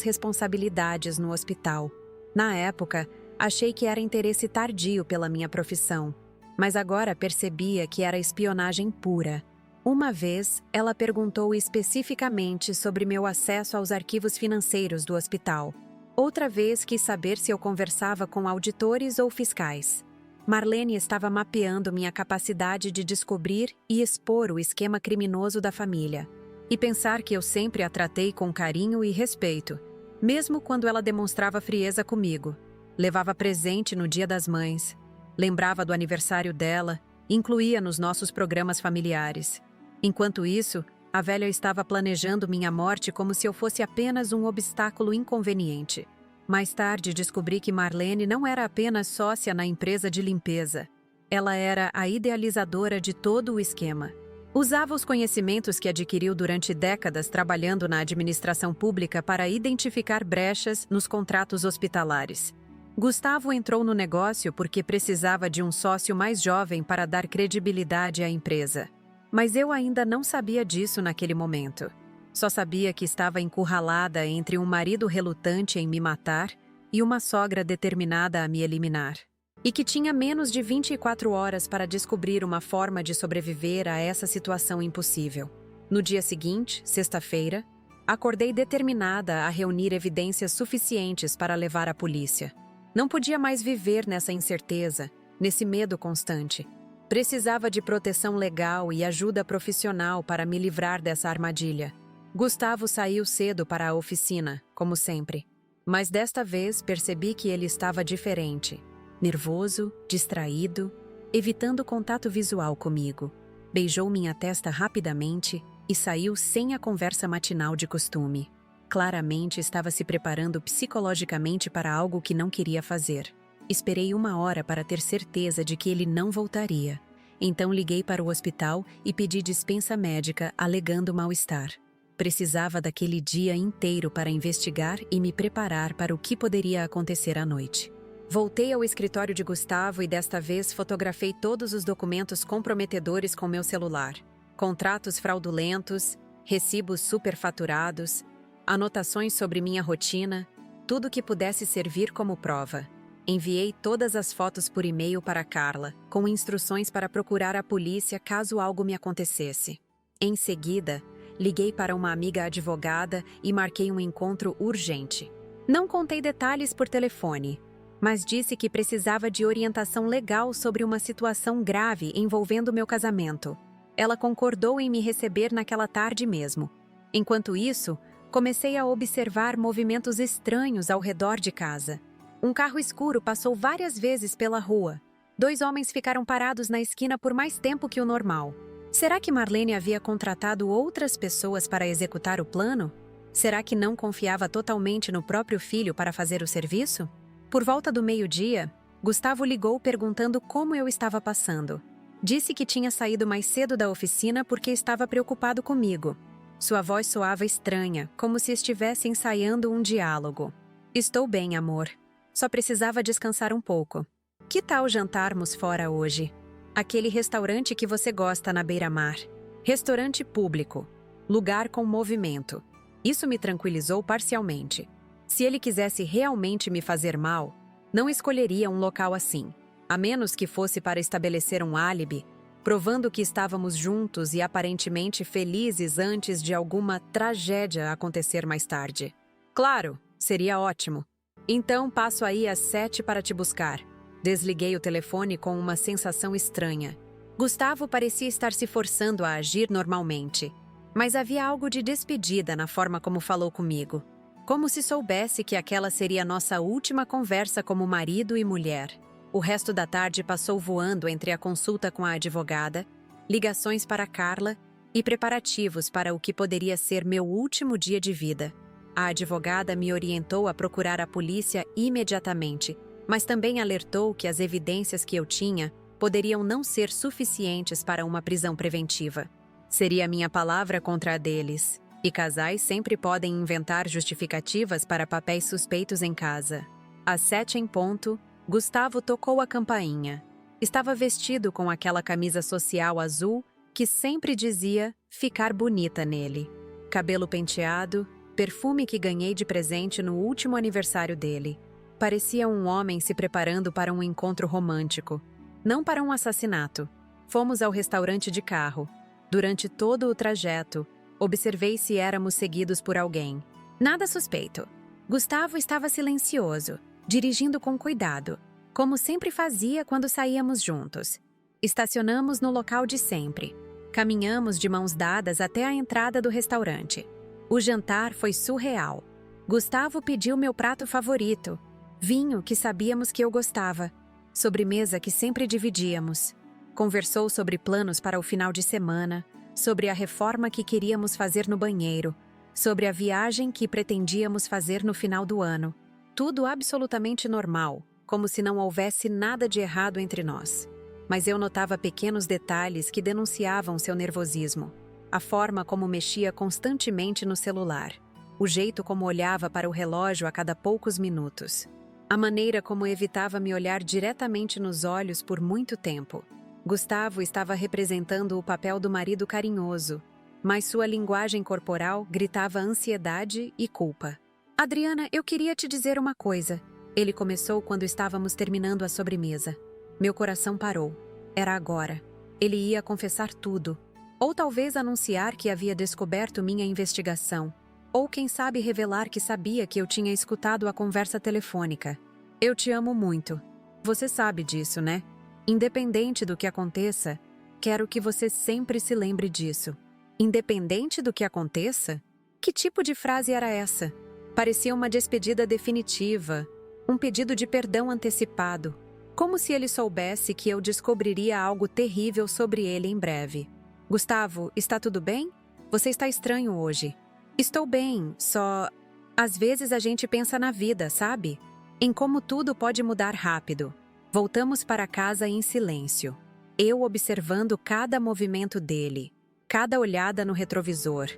responsabilidades no hospital. Na época, achei que era interesse tardio pela minha profissão, mas agora percebia que era espionagem pura. Uma vez, ela perguntou especificamente sobre meu acesso aos arquivos financeiros do hospital. Outra vez quis saber se eu conversava com auditores ou fiscais. Marlene estava mapeando minha capacidade de descobrir e expor o esquema criminoso da família. E pensar que eu sempre a tratei com carinho e respeito, mesmo quando ela demonstrava frieza comigo. Levava presente no Dia das Mães, lembrava do aniversário dela, incluía nos nossos programas familiares. Enquanto isso, a velha estava planejando minha morte como se eu fosse apenas um obstáculo inconveniente. Mais tarde descobri que Marlene não era apenas sócia na empresa de limpeza. Ela era a idealizadora de todo o esquema. Usava os conhecimentos que adquiriu durante décadas trabalhando na administração pública para identificar brechas nos contratos hospitalares. Gustavo entrou no negócio porque precisava de um sócio mais jovem para dar credibilidade à empresa. Mas eu ainda não sabia disso naquele momento. Só sabia que estava encurralada entre um marido relutante em me matar e uma sogra determinada a me eliminar. E que tinha menos de 24 horas para descobrir uma forma de sobreviver a essa situação impossível. No dia seguinte, sexta-feira, acordei determinada a reunir evidências suficientes para levar à polícia. Não podia mais viver nessa incerteza, nesse medo constante. Precisava de proteção legal e ajuda profissional para me livrar dessa armadilha. Gustavo saiu cedo para a oficina, como sempre. Mas desta vez percebi que ele estava diferente. Nervoso, distraído, evitando contato visual comigo. Beijou minha testa rapidamente e saiu sem a conversa matinal de costume. Claramente estava se preparando psicologicamente para algo que não queria fazer. Esperei 1 hora para ter certeza de que ele não voltaria. Então liguei para o hospital e pedi dispensa médica, alegando mal-estar. Precisava daquele dia inteiro para investigar e me preparar para o que poderia acontecer à noite. Voltei ao escritório de Gustavo e desta vez fotografei todos os documentos comprometedores com meu celular. Contratos fraudulentos, recibos superfaturados, anotações sobre minha rotina, tudo que pudesse servir como prova. Enviei todas as fotos por e-mail para Carla, com instruções para procurar a polícia caso algo me acontecesse. Em seguida, liguei para uma amiga advogada e marquei um encontro urgente. Não contei detalhes por telefone, mas disse que precisava de orientação legal sobre uma situação grave envolvendo meu casamento. Ela concordou em me receber naquela tarde mesmo. Enquanto isso, comecei a observar movimentos estranhos ao redor de casa. Um carro escuro passou várias vezes pela rua. 2 homens ficaram parados na esquina por mais tempo que o normal. Será que Marlene havia contratado outras pessoas para executar o plano? Será que não confiava totalmente no próprio filho para fazer o serviço? Por volta do meio-dia, Gustavo ligou perguntando como eu estava passando. Disse que tinha saído mais cedo da oficina porque estava preocupado comigo. Sua voz soava estranha, como se estivesse ensaiando um diálogo. Estou bem, amor. Só precisava descansar um pouco. Que tal jantarmos fora hoje? Aquele restaurante que você gosta na beira-mar. Restaurante público. Lugar com movimento. Isso me tranquilizou parcialmente. Se ele quisesse realmente me fazer mal, não escolheria um local assim. A menos que fosse para estabelecer um álibi, provando que estávamos juntos e aparentemente felizes antes de alguma tragédia acontecer mais tarde. Claro, seria ótimo. Então passo aí às 7 para te buscar. Desliguei o telefone com uma sensação estranha. Gustavo parecia estar se forçando a agir normalmente, mas havia algo de despedida na forma como falou comigo. Como se soubesse que aquela seria nossa última conversa como marido e mulher. O resto da tarde passou voando entre a consulta com a advogada, ligações para Carla e preparativos para o que poderia ser meu último dia de vida. A advogada me orientou a procurar a polícia imediatamente, mas também alertou que as evidências que eu tinha poderiam não ser suficientes para uma prisão preventiva. Seria minha palavra contra a deles, e casais sempre podem inventar justificativas para papéis suspeitos em casa. Às 7 em ponto, Gustavo tocou a campainha. Estava vestido com aquela camisa social azul que sempre dizia ficar bonita nele. Cabelo penteado, perfume que ganhei de presente no último aniversário dele. Parecia um homem se preparando para um encontro romântico, não para um assassinato. Fomos ao restaurante de carro. Durante todo o trajeto, observei se éramos seguidos por alguém. Nada suspeito. Gustavo estava silencioso, dirigindo com cuidado, como sempre fazia quando saíamos juntos. Estacionamos no local de sempre. Caminhamos de mãos dadas até a entrada do restaurante. O jantar foi surreal. Gustavo pediu meu prato favorito, vinho que sabíamos que eu gostava, sobremesa que sempre dividíamos. Conversou sobre planos para o final de semana, sobre a reforma que queríamos fazer no banheiro, sobre a viagem que pretendíamos fazer no final do ano. Tudo absolutamente normal, como se não houvesse nada de errado entre nós. Mas eu notava pequenos detalhes que denunciavam seu nervosismo. A forma como mexia constantemente no celular, o jeito como olhava para o relógio a cada poucos minutos, a maneira como evitava me olhar diretamente nos olhos por muito tempo. Gustavo estava representando o papel do marido carinhoso, mas sua linguagem corporal gritava ansiedade e culpa. Adriana, eu queria te dizer uma coisa. Ele começou quando estávamos terminando a sobremesa. Meu coração parou. Era agora. Ele ia confessar tudo. Ou talvez anunciar que havia descoberto minha investigação. Ou quem sabe revelar que sabia que eu tinha escutado a conversa telefônica. Eu te amo muito. Você sabe disso, né? Independente do que aconteça, quero que você sempre se lembre disso. Independente do que aconteça? Que tipo de frase era essa? Parecia uma despedida definitiva, um pedido de perdão antecipado. Como se ele soubesse que eu descobriria algo terrível sobre ele em breve. Gustavo, está tudo bem? Você está estranho hoje. Estou bem, só... Às vezes a gente pensa na vida, sabe? Em como tudo pode mudar rápido. Voltamos para casa em silêncio. Eu observando cada movimento dele, cada olhada no retrovisor,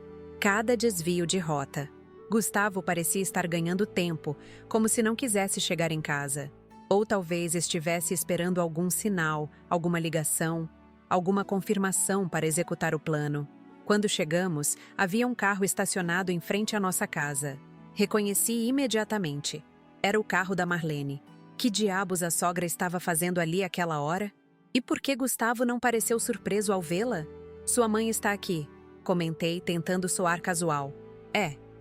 cada desvio de rota. Gustavo parecia estar ganhando tempo, como se não quisesse chegar em casa. Ou talvez estivesse esperando algum sinal, alguma ligação, alguma confirmação para executar o plano. Quando chegamos, havia um carro estacionado em frente à nossa casa. Reconheci imediatamente. Era o carro da Marlene. Que diabos a sogra estava fazendo ali àquela hora? E por que Gustavo não pareceu surpreso ao vê-la? Sua mãe está aqui, comentei, tentando soar casual.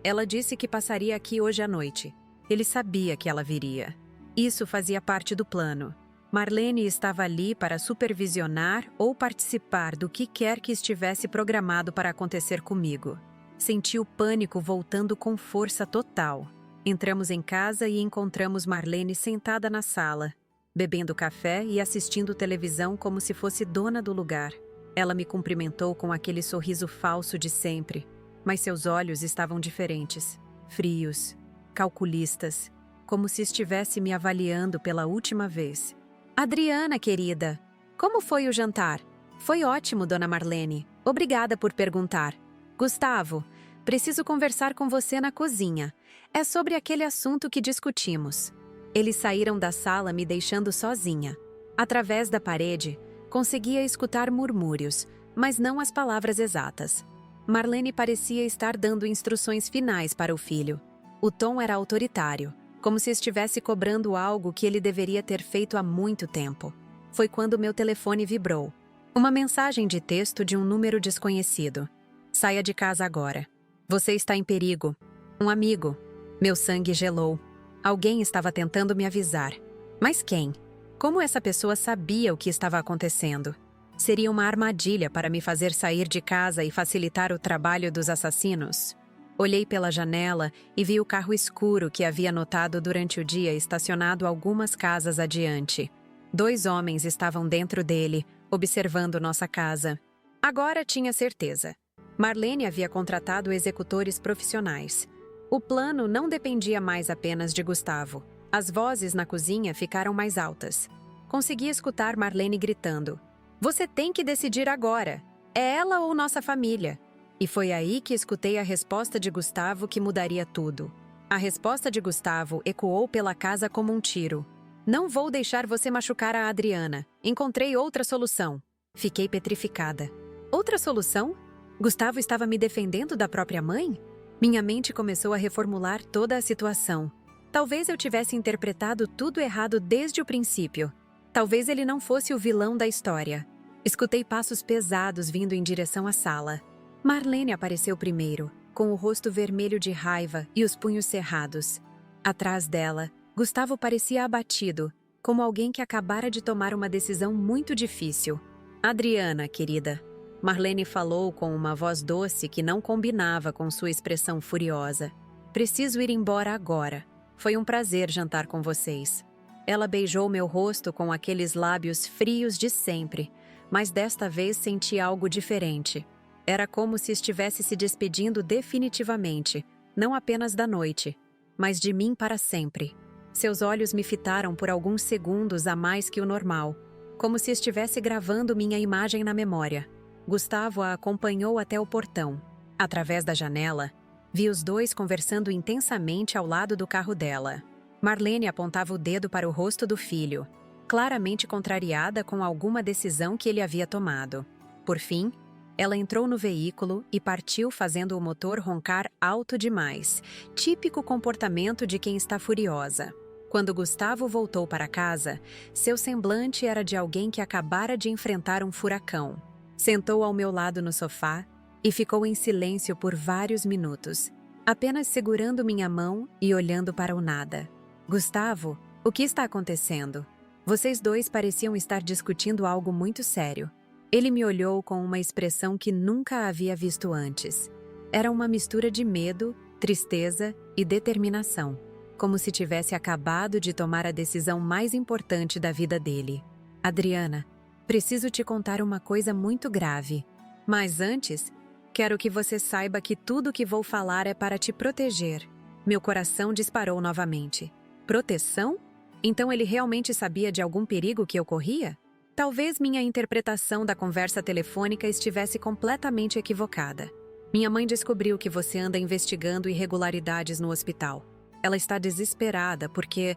Ela disse que passaria aqui hoje à noite. Ele sabia que ela viria. Isso fazia parte do plano. Marlene estava ali para supervisionar ou participar do que quer que estivesse programado para acontecer comigo. Senti o pânico voltando com força total. Entramos em casa e encontramos Marlene sentada na sala, bebendo café e assistindo televisão como se fosse dona do lugar. Ela me cumprimentou com aquele sorriso falso de sempre, mas seus olhos estavam diferentes, frios, calculistas, como se estivesse me avaliando pela última vez. Adriana, querida, como foi o jantar? Foi ótimo, dona Marlene. Obrigada por perguntar. Gustavo, preciso conversar com você na cozinha. É sobre aquele assunto que discutimos. Eles saíram da sala me deixando sozinha. Através da parede, conseguia escutar murmúrios, mas não as palavras exatas. Marlene parecia estar dando instruções finais para o filho. O tom era autoritário, como se estivesse cobrando algo que ele deveria ter feito há muito tempo. Foi quando meu telefone vibrou. Uma mensagem de texto de um número desconhecido. Saia de casa agora. Você está em perigo. Um amigo. Meu sangue gelou. Alguém estava tentando me avisar. Mas quem? Como essa pessoa sabia o que estava acontecendo? Seria uma armadilha para me fazer sair de casa e facilitar o trabalho dos assassinos? Olhei pela janela e vi o carro escuro que havia notado durante o dia estacionado algumas casas adiante. 2 homens estavam dentro dele, observando nossa casa. Agora tinha certeza. Marlene havia contratado executores profissionais. O plano não dependia mais apenas de Gustavo. As vozes na cozinha ficaram mais altas. Consegui escutar Marlene gritando: "Você tem que decidir agora. É ela ou nossa família?" E foi aí que escutei a resposta de Gustavo que mudaria tudo. A resposta de Gustavo ecoou pela casa como um tiro. "Não vou deixar você machucar a Adriana. Encontrei outra solução." Fiquei petrificada. Outra solução? Gustavo estava me defendendo da própria mãe? Minha mente começou a reformular toda a situação. Talvez eu tivesse interpretado tudo errado desde o princípio. Talvez ele não fosse o vilão da história. Escutei passos pesados vindo em direção à sala. Marlene apareceu primeiro, com o rosto vermelho de raiva e os punhos cerrados. Atrás dela, Gustavo parecia abatido, como alguém que acabara de tomar uma decisão muito difícil. Adriana, querida. Marlene falou com uma voz doce que não combinava com sua expressão furiosa. Preciso ir embora agora. Foi um prazer jantar com vocês. Ela beijou meu rosto com aqueles lábios frios de sempre, mas desta vez senti algo diferente. Era como se estivesse se despedindo definitivamente, não apenas da noite, mas de mim para sempre. Seus olhos me fitaram por alguns segundos a mais que o normal, como se estivesse gravando minha imagem na memória. Gustavo a acompanhou até o portão. Através da janela, vi os dois conversando intensamente ao lado do carro dela. Marlene apontava o dedo para o rosto do filho, claramente contrariada com alguma decisão que ele havia tomado. Por fim, ela entrou no veículo e partiu fazendo o motor roncar alto demais, típico comportamento de quem está furiosa. Quando Gustavo voltou para casa, seu semblante era de alguém que acabara de enfrentar um furacão. Sentou ao meu lado no sofá e ficou em silêncio por vários minutos, apenas segurando minha mão e olhando para o nada. Gustavo, o que está acontecendo? Vocês dois pareciam estar discutindo algo muito sério. Ele me olhou com uma expressão que nunca havia visto antes. Era uma mistura de medo, tristeza e determinação, como se tivesse acabado de tomar a decisão mais importante da vida dele. Adriana, preciso te contar uma coisa muito grave. Mas antes, quero que você saiba que tudo o que vou falar é para te proteger. Meu coração disparou novamente. Proteção? Então ele realmente sabia de algum perigo que eu corria? Talvez minha interpretação da conversa telefônica estivesse completamente equivocada. Minha mãe descobriu que você anda investigando irregularidades no hospital. Ela está desesperada porque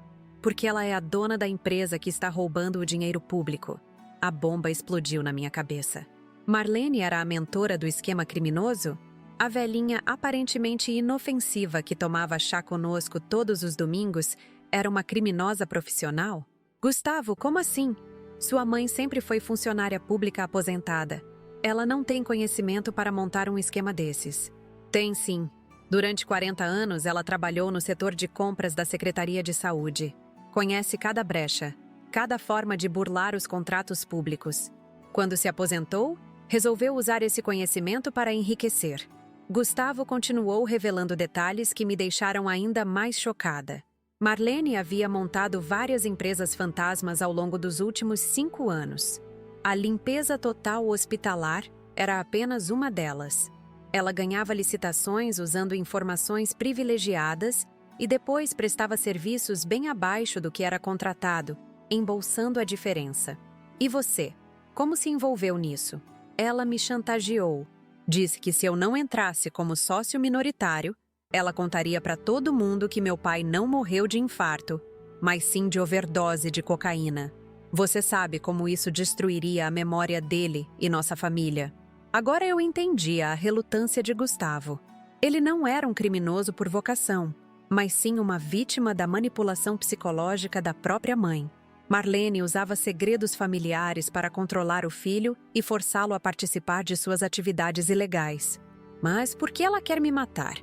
ela é a dona da empresa que está roubando o dinheiro público. A bomba explodiu na minha cabeça. Marlene era a mentora do esquema criminoso? A velhinha aparentemente inofensiva que tomava chá conosco todos os domingos era uma criminosa profissional? Gustavo, como assim? Sua mãe sempre foi funcionária pública aposentada. Ela não tem conhecimento para montar um esquema desses. Tem sim. Durante 40 anos, ela trabalhou no setor de compras da Secretaria de Saúde. Conhece cada brecha, cada forma de burlar os contratos públicos. Quando se aposentou, resolveu usar esse conhecimento para enriquecer. Gustavo continuou revelando detalhes que me deixaram ainda mais chocada. Marlene havia montado várias empresas fantasmas ao longo dos últimos 5 anos. A limpeza total hospitalar era apenas uma delas. Ela ganhava licitações usando informações privilegiadas e depois prestava serviços bem abaixo do que era contratado, embolsando a diferença. E você? Como se envolveu nisso? Ela me chantageou. Disse que se eu não entrasse como sócio minoritário, ela contaria para todo mundo que meu pai não morreu de infarto, mas sim de overdose de cocaína. Você sabe como isso destruiria a memória dele e nossa família. Agora eu entendi a relutância de Gustavo. Ele não era um criminoso por vocação, mas sim uma vítima da manipulação psicológica da própria mãe. Marlene usava segredos familiares para controlar o filho e forçá-lo a participar de suas atividades ilegais. Mas por que ela quer me matar?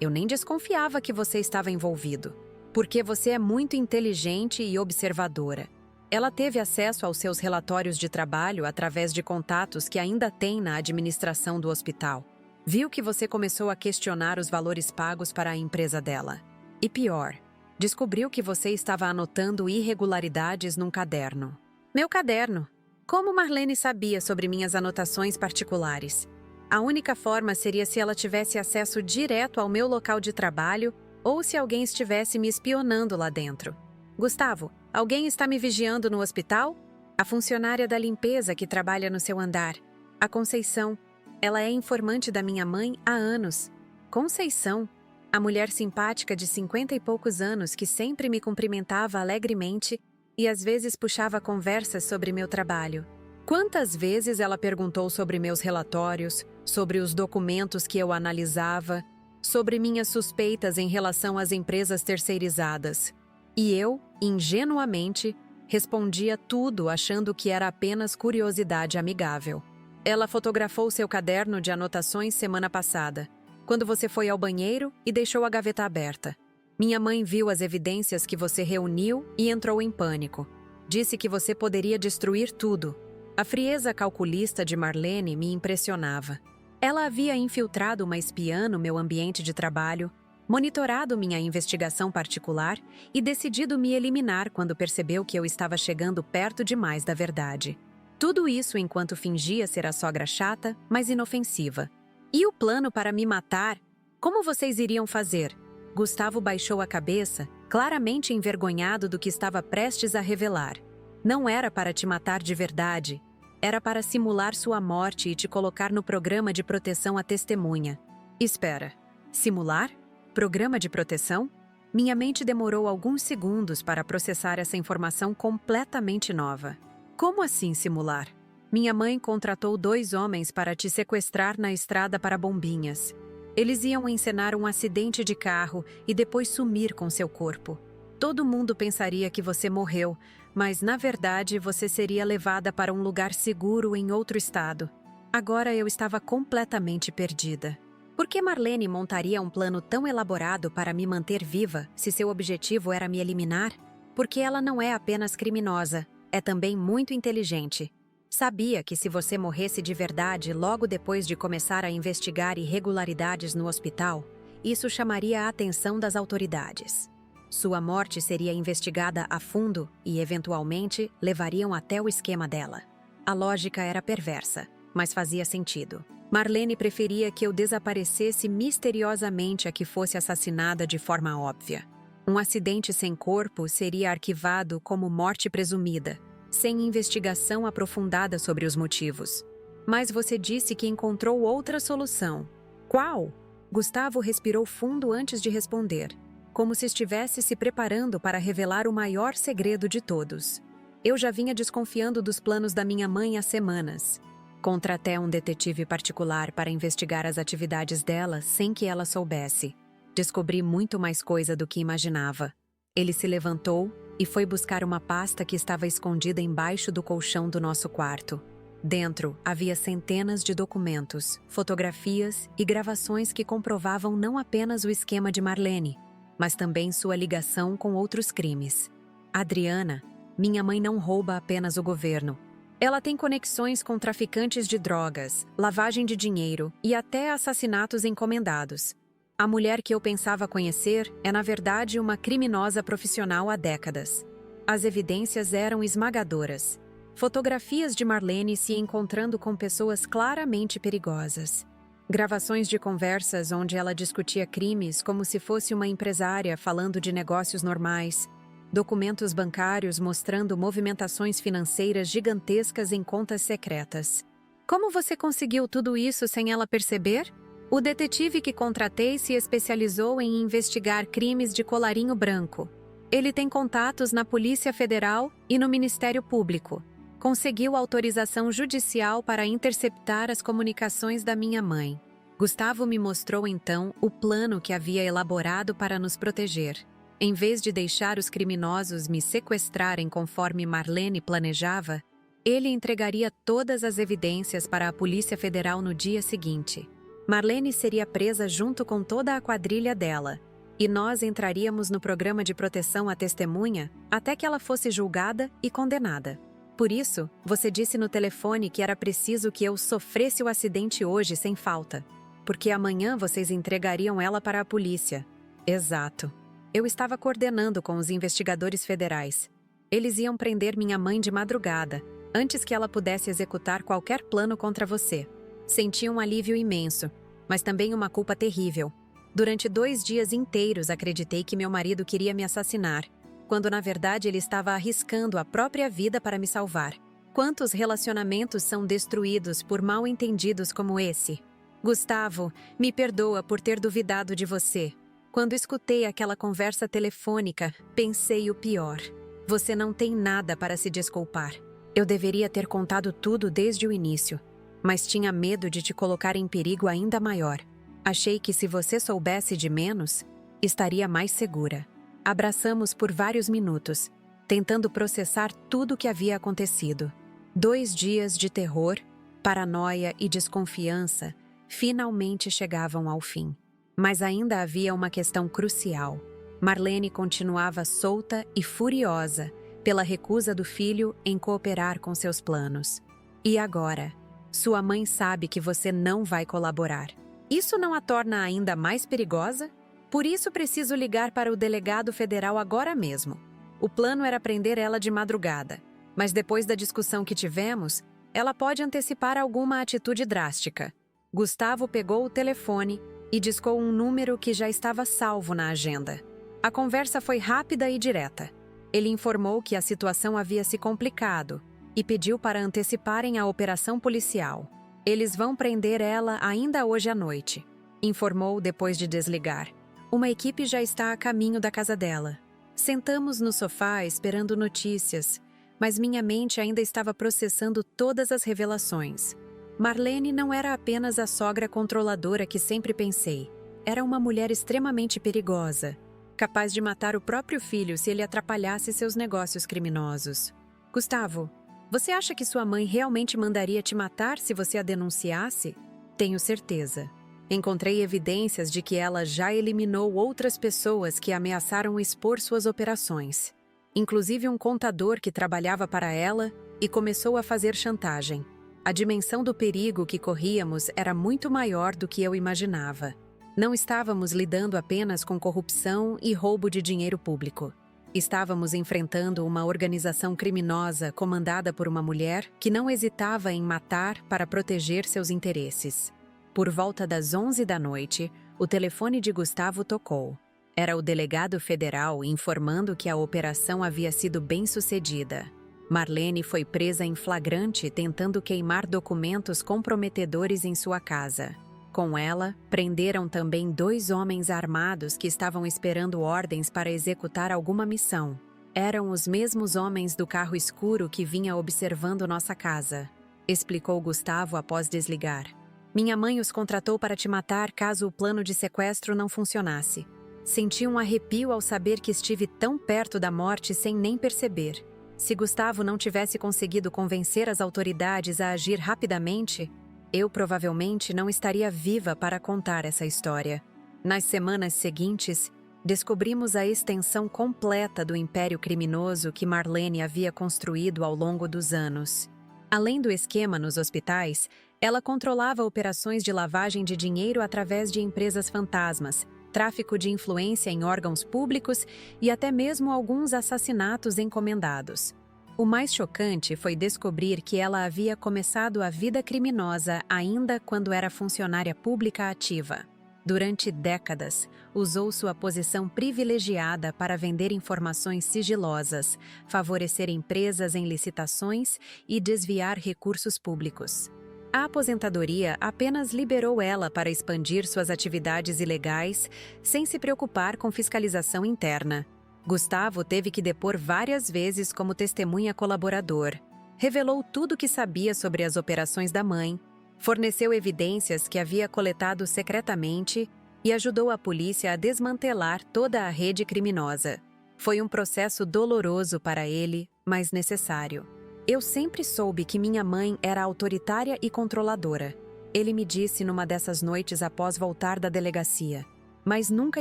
Eu nem desconfiava que você estava envolvido. Porque você é muito inteligente e observadora. Ela teve acesso aos seus relatórios de trabalho através de contatos que ainda tem na administração do hospital. Viu que você começou a questionar os valores pagos para a empresa dela. E pior, descobriu que você estava anotando irregularidades num caderno. Meu caderno? Como Marlene sabia sobre minhas anotações particulares? A única forma seria se ela tivesse acesso direto ao meu local de trabalho ou se alguém estivesse me espionando lá dentro. Gustavo, alguém está me vigiando no hospital? A funcionária da limpeza que trabalha no seu andar. A Conceição. Ela é informante da minha mãe há anos. Conceição, a mulher simpática de 50 e poucos anos que sempre me cumprimentava alegremente e às vezes puxava conversas sobre meu trabalho. Quantas vezes ela perguntou sobre meus relatórios, sobre os documentos que eu analisava, sobre minhas suspeitas em relação às empresas terceirizadas. E eu, ingenuamente, respondia tudo achando que era apenas curiosidade amigável. Ela fotografou seu caderno de anotações semana passada, quando você foi ao banheiro e deixou a gaveta aberta. Minha mãe viu as evidências que você reuniu e entrou em pânico. Disse que você poderia destruir tudo. A frieza calculista de Marlene me impressionava. Ela havia infiltrado uma espiã no meu ambiente de trabalho, monitorado minha investigação particular e decidido me eliminar quando percebeu que eu estava chegando perto demais da verdade. Tudo isso enquanto fingia ser a sogra chata, mas inofensiva. E o plano para me matar? Como vocês iriam fazer? Gustavo baixou a cabeça, claramente envergonhado do que estava prestes a revelar. Não era para te matar de verdade. Era para simular sua morte e te colocar no programa de proteção à testemunha. Espera, simular? Programa de proteção? Minha mente demorou alguns segundos para processar essa informação completamente nova. Como assim simular? Minha mãe contratou 2 homens para te sequestrar na estrada para Bombinhas. Eles iam encenar um acidente de carro e depois sumir com seu corpo. Todo mundo pensaria que você morreu, mas na verdade você seria levada para um lugar seguro em outro estado. Agora eu estava completamente perdida. Por que Marlene montaria um plano tão elaborado para me manter viva se seu objetivo era me eliminar? Porque ela não é apenas criminosa, é também muito inteligente. Sabia que se você morresse de verdade logo depois de começar a investigar irregularidades no hospital, isso chamaria a atenção das autoridades. Sua morte seria investigada a fundo e, eventualmente, levariam até o esquema dela. A lógica era perversa, mas fazia sentido. Marlene preferia que eu desaparecesse misteriosamente a que fosse assassinada de forma óbvia. Um acidente sem corpo seria arquivado como morte presumida, sem investigação aprofundada sobre os motivos. Mas você disse que encontrou outra solução. Qual? Gustavo respirou fundo antes de responder, como se estivesse se preparando para revelar o maior segredo de todos. Eu já vinha desconfiando dos planos da minha mãe há semanas. Contratei um detetive particular para investigar as atividades dela sem que ela soubesse. Descobri muito mais coisa do que imaginava. Ele se levantou e foi buscar uma pasta que estava escondida embaixo do colchão do nosso quarto. Dentro havia centenas de documentos, fotografias e gravações que comprovavam não apenas o esquema de Marlene, mas também sua ligação com outros crimes. Adriana, minha mãe não rouba apenas o governo. Ela tem conexões com traficantes de drogas, lavagem de dinheiro e até assassinatos encomendados. A mulher que eu pensava conhecer é, na verdade, uma criminosa profissional há décadas. As evidências eram esmagadoras. Fotografias de Marlene se encontrando com pessoas claramente perigosas. Gravações de conversas onde ela discutia crimes como se fosse uma empresária falando de negócios normais. Documentos bancários mostrando movimentações financeiras gigantescas em contas secretas. Como você conseguiu tudo isso sem ela perceber? O detetive que contratei se especializou em investigar crimes de colarinho branco. Ele tem contatos na Polícia Federal e no Ministério Público. Conseguiu autorização judicial para interceptar as comunicações da minha mãe. Gustavo me mostrou então o plano que havia elaborado para nos proteger. Em vez de deixar os criminosos me sequestrarem conforme Marlene planejava, ele entregaria todas as evidências para a Polícia Federal no dia seguinte. Marlene seria presa junto com toda a quadrilha dela, e nós entraríamos no programa de proteção à testemunha até que ela fosse julgada e condenada. Por isso, você disse no telefone que era preciso que eu sofresse o acidente hoje sem falta, porque amanhã vocês entregariam ela para a polícia. Exato. Eu estava coordenando com os investigadores federais. Eles iam prender minha mãe de madrugada, antes que ela pudesse executar qualquer plano contra você. Senti um alívio imenso, mas também uma culpa terrível. Durante 2 dias inteiros acreditei que meu marido queria me assassinar, quando na verdade ele estava arriscando a própria vida para me salvar. Quantos relacionamentos são destruídos por mal-entendidos como esse? Gustavo, me perdoa por ter duvidado de você. Quando escutei aquela conversa telefônica, pensei o pior. Você não tem nada para se desculpar. Eu deveria ter contado tudo desde o início, mas tinha medo de te colocar em perigo ainda maior. Achei que se você soubesse de menos, estaria mais segura. Abraçamos por vários minutos, tentando processar tudo o que havia acontecido. 2 dias de terror, paranoia e desconfiança finalmente chegavam ao fim. Mas ainda havia uma questão crucial. Marlene continuava solta e furiosa pela recusa do filho em cooperar com seus planos. E agora? Sua mãe sabe que você não vai colaborar. Isso não a torna ainda mais perigosa? Por isso preciso ligar para o delegado federal agora mesmo. O plano era prender ela de madrugada, mas depois da discussão que tivemos, ela pode antecipar alguma atitude drástica. Gustavo pegou o telefone e discou um número que já estava salvo na agenda. A conversa foi rápida e direta. Ele informou que a situação havia se complicado e pediu para anteciparem a operação policial. Eles vão prender ela ainda hoje à noite, informou depois de desligar. Uma equipe já está a caminho da casa dela. Sentamos no sofá esperando notícias, mas minha mente ainda estava processando todas as revelações. Marlene não era apenas a sogra controladora que sempre pensei. Era uma mulher extremamente perigosa, capaz de matar o próprio filho se ele atrapalhasse seus negócios criminosos. Gustavo, você acha que sua mãe realmente mandaria te matar se você a denunciasse? Tenho certeza. Encontrei evidências de que ela já eliminou outras pessoas que ameaçaram expor suas operações, inclusive um contador que trabalhava para ela e começou a fazer chantagem. A dimensão do perigo que corríamos era muito maior do que eu imaginava. Não estávamos lidando apenas com corrupção e roubo de dinheiro público. Estávamos enfrentando uma organização criminosa comandada por uma mulher que não hesitava em matar para proteger seus interesses. Por volta das 11 da noite, o telefone de Gustavo tocou. Era o delegado federal informando que a operação havia sido bem-sucedida. Marlene foi presa em flagrante tentando queimar documentos comprometedores em sua casa. Com ela, prenderam também 2 homens armados que estavam esperando ordens para executar alguma missão. Eram os mesmos homens do carro escuro que vinha observando nossa casa, explicou Gustavo após desligar. Minha mãe os contratou para te matar caso o plano de sequestro não funcionasse. Senti um arrepio ao saber que estive tão perto da morte sem nem perceber. Se Gustavo não tivesse conseguido convencer as autoridades a agir rapidamente, eu provavelmente não estaria viva para contar essa história. Nas semanas seguintes, descobrimos a extensão completa do império criminoso que Marlene havia construído ao longo dos anos. Além do esquema nos hospitais, ela controlava operações de lavagem de dinheiro através de empresas fantasmas, tráfico de influência em órgãos públicos e até mesmo alguns assassinatos encomendados. O mais chocante foi descobrir que ela havia começado a vida criminosa ainda quando era funcionária pública ativa. Durante décadas, usou sua posição privilegiada para vender informações sigilosas, favorecer empresas em licitações e desviar recursos públicos. A aposentadoria apenas liberou ela para expandir suas atividades ilegais, sem se preocupar com fiscalização interna. Gustavo teve que depor várias vezes como testemunha colaborador. Revelou tudo o que sabia sobre as operações da mãe, forneceu evidências que havia coletado secretamente e ajudou a polícia a desmantelar toda a rede criminosa. Foi um processo doloroso para ele, mas necessário. Eu sempre soube que minha mãe era autoritária e controladora. Ele me disse numa dessas noites após voltar da delegacia. Mas nunca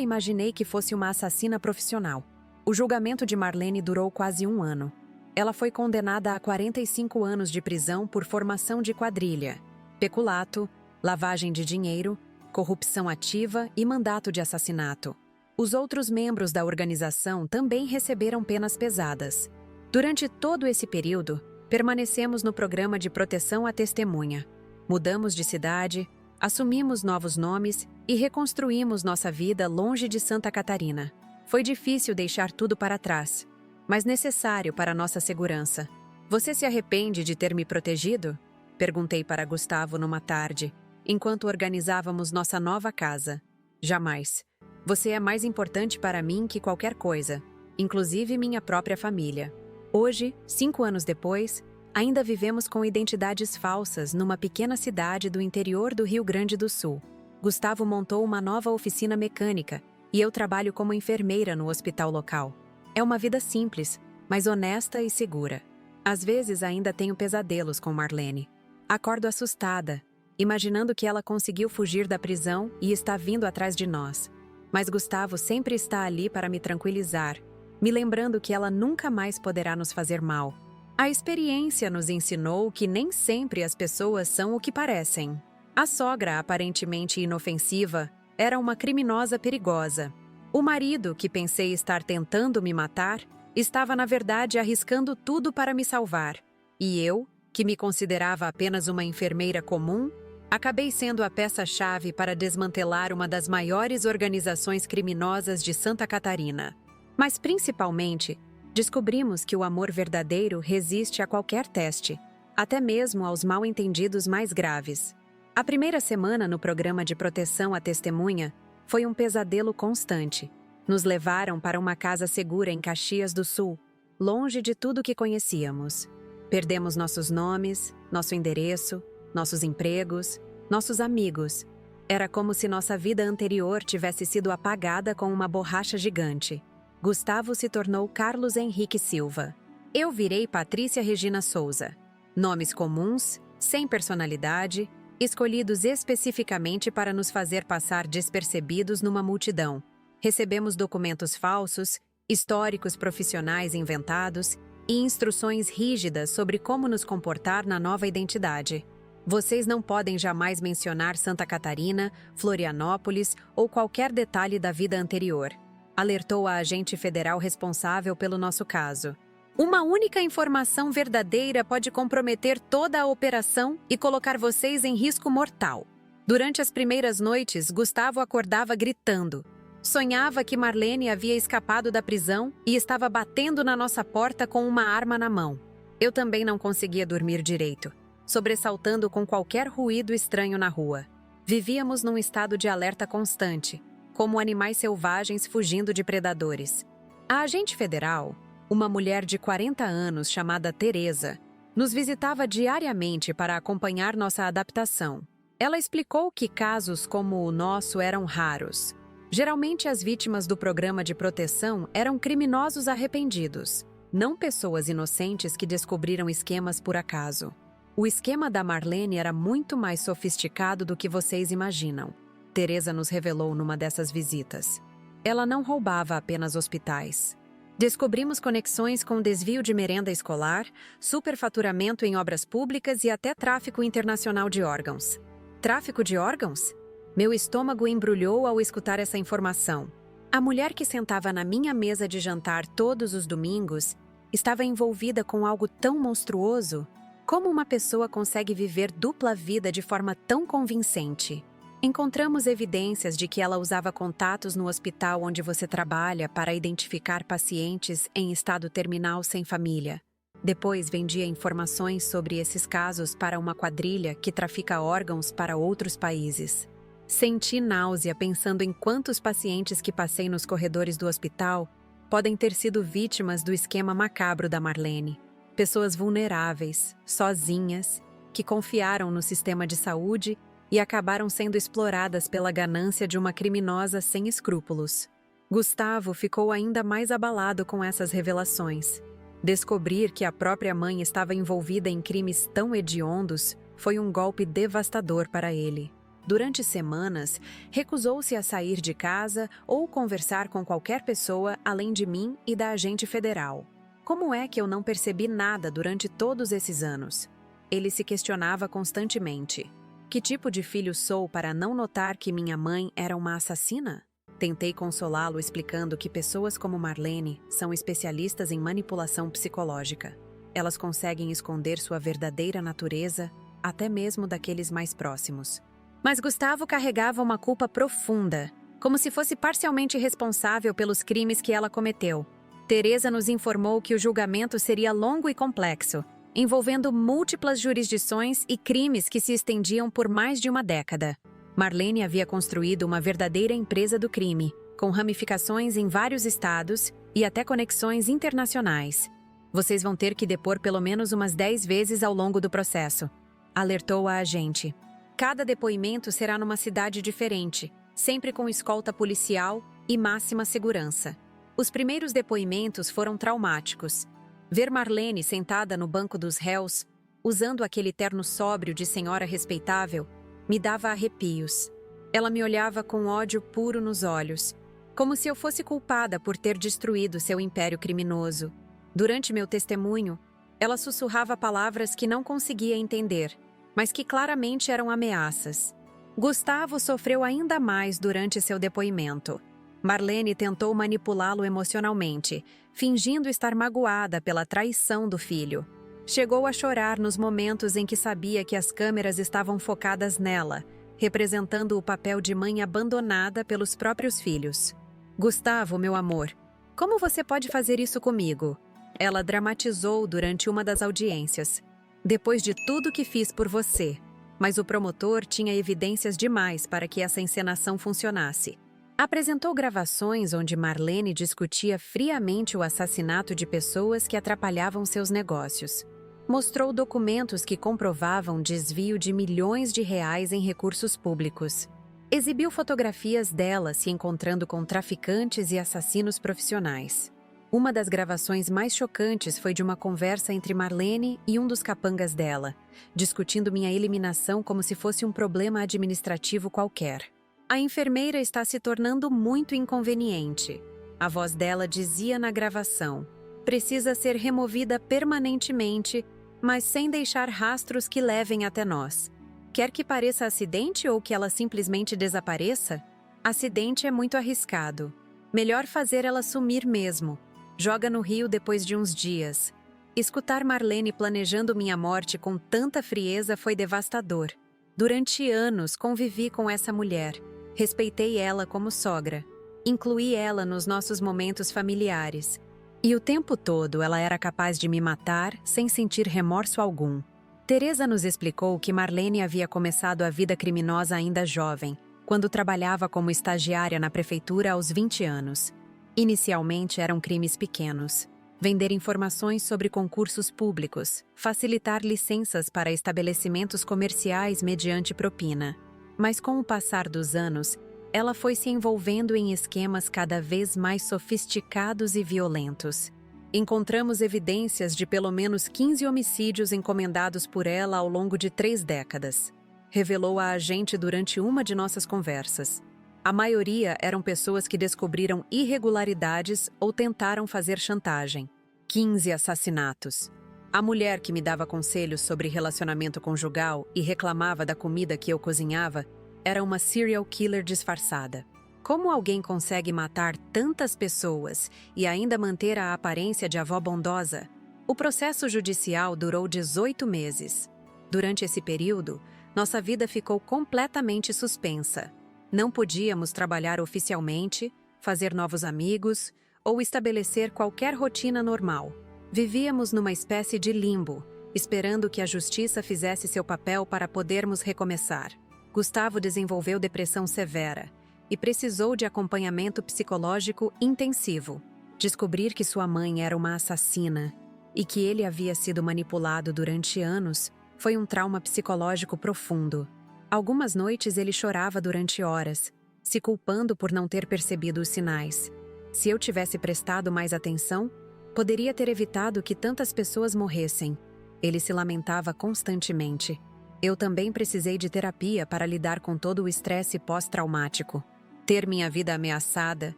imaginei que fosse uma assassina profissional. O julgamento de Marlene durou quase 1 ano. Ela foi condenada a 45 anos de prisão por formação de quadrilha, peculato, lavagem de dinheiro, corrupção ativa e mandato de assassinato. Os outros membros da organização também receberam penas pesadas. Durante todo esse período, permanecemos no programa de proteção à testemunha. Mudamos de cidade, assumimos novos nomes e reconstruímos nossa vida longe de Santa Catarina. Foi difícil deixar tudo para trás, mas necessário para nossa segurança. Você se arrepende de ter me protegido? Perguntei para Gustavo numa tarde, enquanto organizávamos nossa nova casa. Jamais. Você é mais importante para mim que qualquer coisa, inclusive minha própria família. Hoje, 5 anos depois, ainda vivemos com identidades falsas numa pequena cidade do interior do Rio Grande do Sul. Gustavo montou uma nova oficina mecânica e eu trabalho como enfermeira no hospital local. É uma vida simples, mas honesta e segura. Às vezes ainda tenho pesadelos com Marlene. Acordo assustada, imaginando que ela conseguiu fugir da prisão e está vindo atrás de nós. Mas Gustavo sempre está ali para me tranquilizar, me lembrando que ela nunca mais poderá nos fazer mal. A experiência nos ensinou que nem sempre as pessoas são o que parecem. A sogra, aparentemente inofensiva, era uma criminosa perigosa. O marido, que pensei estar tentando me matar, estava na verdade arriscando tudo para me salvar. E eu, que me considerava apenas uma enfermeira comum, acabei sendo a peça-chave para desmantelar uma das maiores organizações criminosas de Santa Catarina. Mas principalmente, descobrimos que o amor verdadeiro resiste a qualquer teste, até mesmo aos mal-entendidos mais graves. A primeira semana no programa de proteção à testemunha foi um pesadelo constante. Nos levaram para uma casa segura em Caxias do Sul, longe de tudo que conhecíamos. Perdemos nossos nomes, nosso endereço, nossos empregos, nossos amigos. Era como se nossa vida anterior tivesse sido apagada com uma borracha gigante. Gustavo se tornou Carlos Henrique Silva. Eu virei Patrícia Regina Souza. Nomes comuns, sem personalidade, escolhidos especificamente para nos fazer passar despercebidos numa multidão. Recebemos documentos falsos, históricos profissionais inventados e instruções rígidas sobre como nos comportar na nova identidade. Vocês não podem jamais mencionar Santa Catarina, Florianópolis ou qualquer detalhe da vida anterior, alertou a agente federal responsável pelo nosso caso. Uma única informação verdadeira pode comprometer toda a operação e colocar vocês em risco mortal. Durante as primeiras noites, Gustavo acordava gritando. Sonhava que Marlene havia escapado da prisão e estava batendo na nossa porta com uma arma na mão. Eu também não conseguia dormir direito, sobressaltando com qualquer ruído estranho na rua. Vivíamos num estado de alerta constante, como animais selvagens fugindo de predadores. A agente federal, uma mulher de 40 anos chamada Teresa, nos visitava diariamente para acompanhar nossa adaptação. Ela explicou que casos como o nosso eram raros. Geralmente as vítimas do programa de proteção eram criminosos arrependidos, não pessoas inocentes que descobriram esquemas por acaso. O esquema da Marlene era muito mais sofisticado do que vocês imaginam, Teresa nos revelou numa dessas visitas. Ela não roubava apenas hospitais. Descobrimos conexões com desvio de merenda escolar, superfaturamento em obras públicas e até tráfico internacional de órgãos. Tráfico de órgãos? Meu estômago embrulhou ao escutar essa informação. A mulher que sentava na minha mesa de jantar todos os domingos estava envolvida com algo tão monstruoso. Como uma pessoa consegue viver dupla vida de forma tão convincente? Encontramos evidências de que ela usava contatos no hospital onde você trabalha para identificar pacientes em estado terminal sem família. Depois vendia informações sobre esses casos para uma quadrilha que trafica órgãos para outros países. Senti náusea pensando em quantos pacientes que passei nos corredores do hospital podem ter sido vítimas do esquema macabro da Marlene. Pessoas vulneráveis, sozinhas, que confiaram no sistema de saúde e acabaram sendo exploradas pela ganância de uma criminosa sem escrúpulos. Gustavo ficou ainda mais abalado com essas revelações. Descobrir que a própria mãe estava envolvida em crimes tão hediondos foi um golpe devastador para ele. Durante semanas, recusou-se a sair de casa ou conversar com qualquer pessoa além de mim e da agente federal. Como é que eu não percebi nada durante todos esses anos? Ele se questionava constantemente. Que tipo de filho sou para não notar que minha mãe era uma assassina? Tentei consolá-lo explicando que pessoas como Marlene são especialistas em manipulação psicológica. Elas conseguem esconder sua verdadeira natureza, até mesmo daqueles mais próximos. Mas Gustavo carregava uma culpa profunda, como se fosse parcialmente responsável pelos crimes que ela cometeu. Teresa nos informou que o julgamento seria longo e complexo, envolvendo múltiplas jurisdições e crimes que se estendiam por mais de uma década. Marlene havia construído uma verdadeira empresa do crime, com ramificações em vários estados e até conexões internacionais. Vocês vão ter que depor pelo menos umas 10 vezes ao longo do processo, alertou a agente. Cada depoimento será numa cidade diferente, sempre com escolta policial e máxima segurança. Os primeiros depoimentos foram traumáticos. Ver Marlene sentada no banco dos réus, usando aquele terno sóbrio de senhora respeitável, me dava arrepios. Ela me olhava com ódio puro nos olhos, como se eu fosse culpada por ter destruído seu império criminoso. Durante meu testemunho, ela sussurrava palavras que não conseguia entender, mas que claramente eram ameaças. Gustavo sofreu ainda mais durante seu depoimento. Marlene tentou manipulá-lo emocionalmente, fingindo estar magoada pela traição do filho. Chegou a chorar nos momentos em que sabia que as câmeras estavam focadas nela, representando o papel de mãe abandonada pelos próprios filhos. Gustavo, meu amor, como você pode fazer isso comigo? Ela dramatizou durante uma das audiências. Depois de tudo que fiz por você. Mas o promotor tinha evidências demais para que essa encenação funcionasse. Apresentou gravações onde Marlene discutia friamente o assassinato de pessoas que atrapalhavam seus negócios. Mostrou documentos que comprovavam desvio de milhões de reais em recursos públicos. Exibiu fotografias dela se encontrando com traficantes e assassinos profissionais. Uma das gravações mais chocantes foi de uma conversa entre Marlene e um dos capangas dela, discutindo minha eliminação como se fosse um problema administrativo qualquer. A enfermeira está se tornando muito inconveniente. A voz dela dizia na gravação: precisa ser removida permanentemente, mas sem deixar rastros que levem até nós. Quer que pareça acidente ou que ela simplesmente desapareça? Acidente é muito arriscado. Melhor fazer ela sumir mesmo. Joga no rio depois de uns dias. Escutar Marlene planejando minha morte com tanta frieza foi devastador. Durante anos convivi com essa mulher. Respeitei ela como sogra. Incluí ela nos nossos momentos familiares. E o tempo todo ela era capaz de me matar sem sentir remorso algum. Teresa nos explicou que Marlene havia começado a vida criminosa ainda jovem, quando trabalhava como estagiária na prefeitura aos 20 anos. Inicialmente eram crimes pequenos: vender informações sobre concursos públicos, facilitar licenças para estabelecimentos comerciais mediante propina. Mas com o passar dos anos, ela foi se envolvendo em esquemas cada vez mais sofisticados e violentos. Encontramos evidências de pelo menos 15 homicídios encomendados por ela ao longo de 3 décadas. Revelou a agente durante uma de nossas conversas. A maioria eram pessoas que descobriram irregularidades ou tentaram fazer chantagem. 15 assassinatos. A mulher que me dava conselhos sobre relacionamento conjugal e reclamava da comida que eu cozinhava era uma serial killer disfarçada. Como alguém consegue matar tantas pessoas e ainda manter a aparência de avó bondosa? O processo judicial durou 18 meses. Durante esse período, nossa vida ficou completamente suspensa. Não podíamos trabalhar oficialmente, fazer novos amigos ou estabelecer qualquer rotina normal. Vivíamos numa espécie de limbo, esperando que a justiça fizesse seu papel para podermos recomeçar. Gustavo desenvolveu depressão severa e precisou de acompanhamento psicológico intensivo. Descobrir que sua mãe era uma assassina e que ele havia sido manipulado durante anos foi um trauma psicológico profundo. Algumas noites ele chorava durante horas, se culpando por não ter percebido os sinais. Se eu tivesse prestado mais atenção, poderia ter evitado que tantas pessoas morressem. Ele se lamentava constantemente. Eu também precisei de terapia para lidar com todo o estresse pós-traumático. Ter minha vida ameaçada,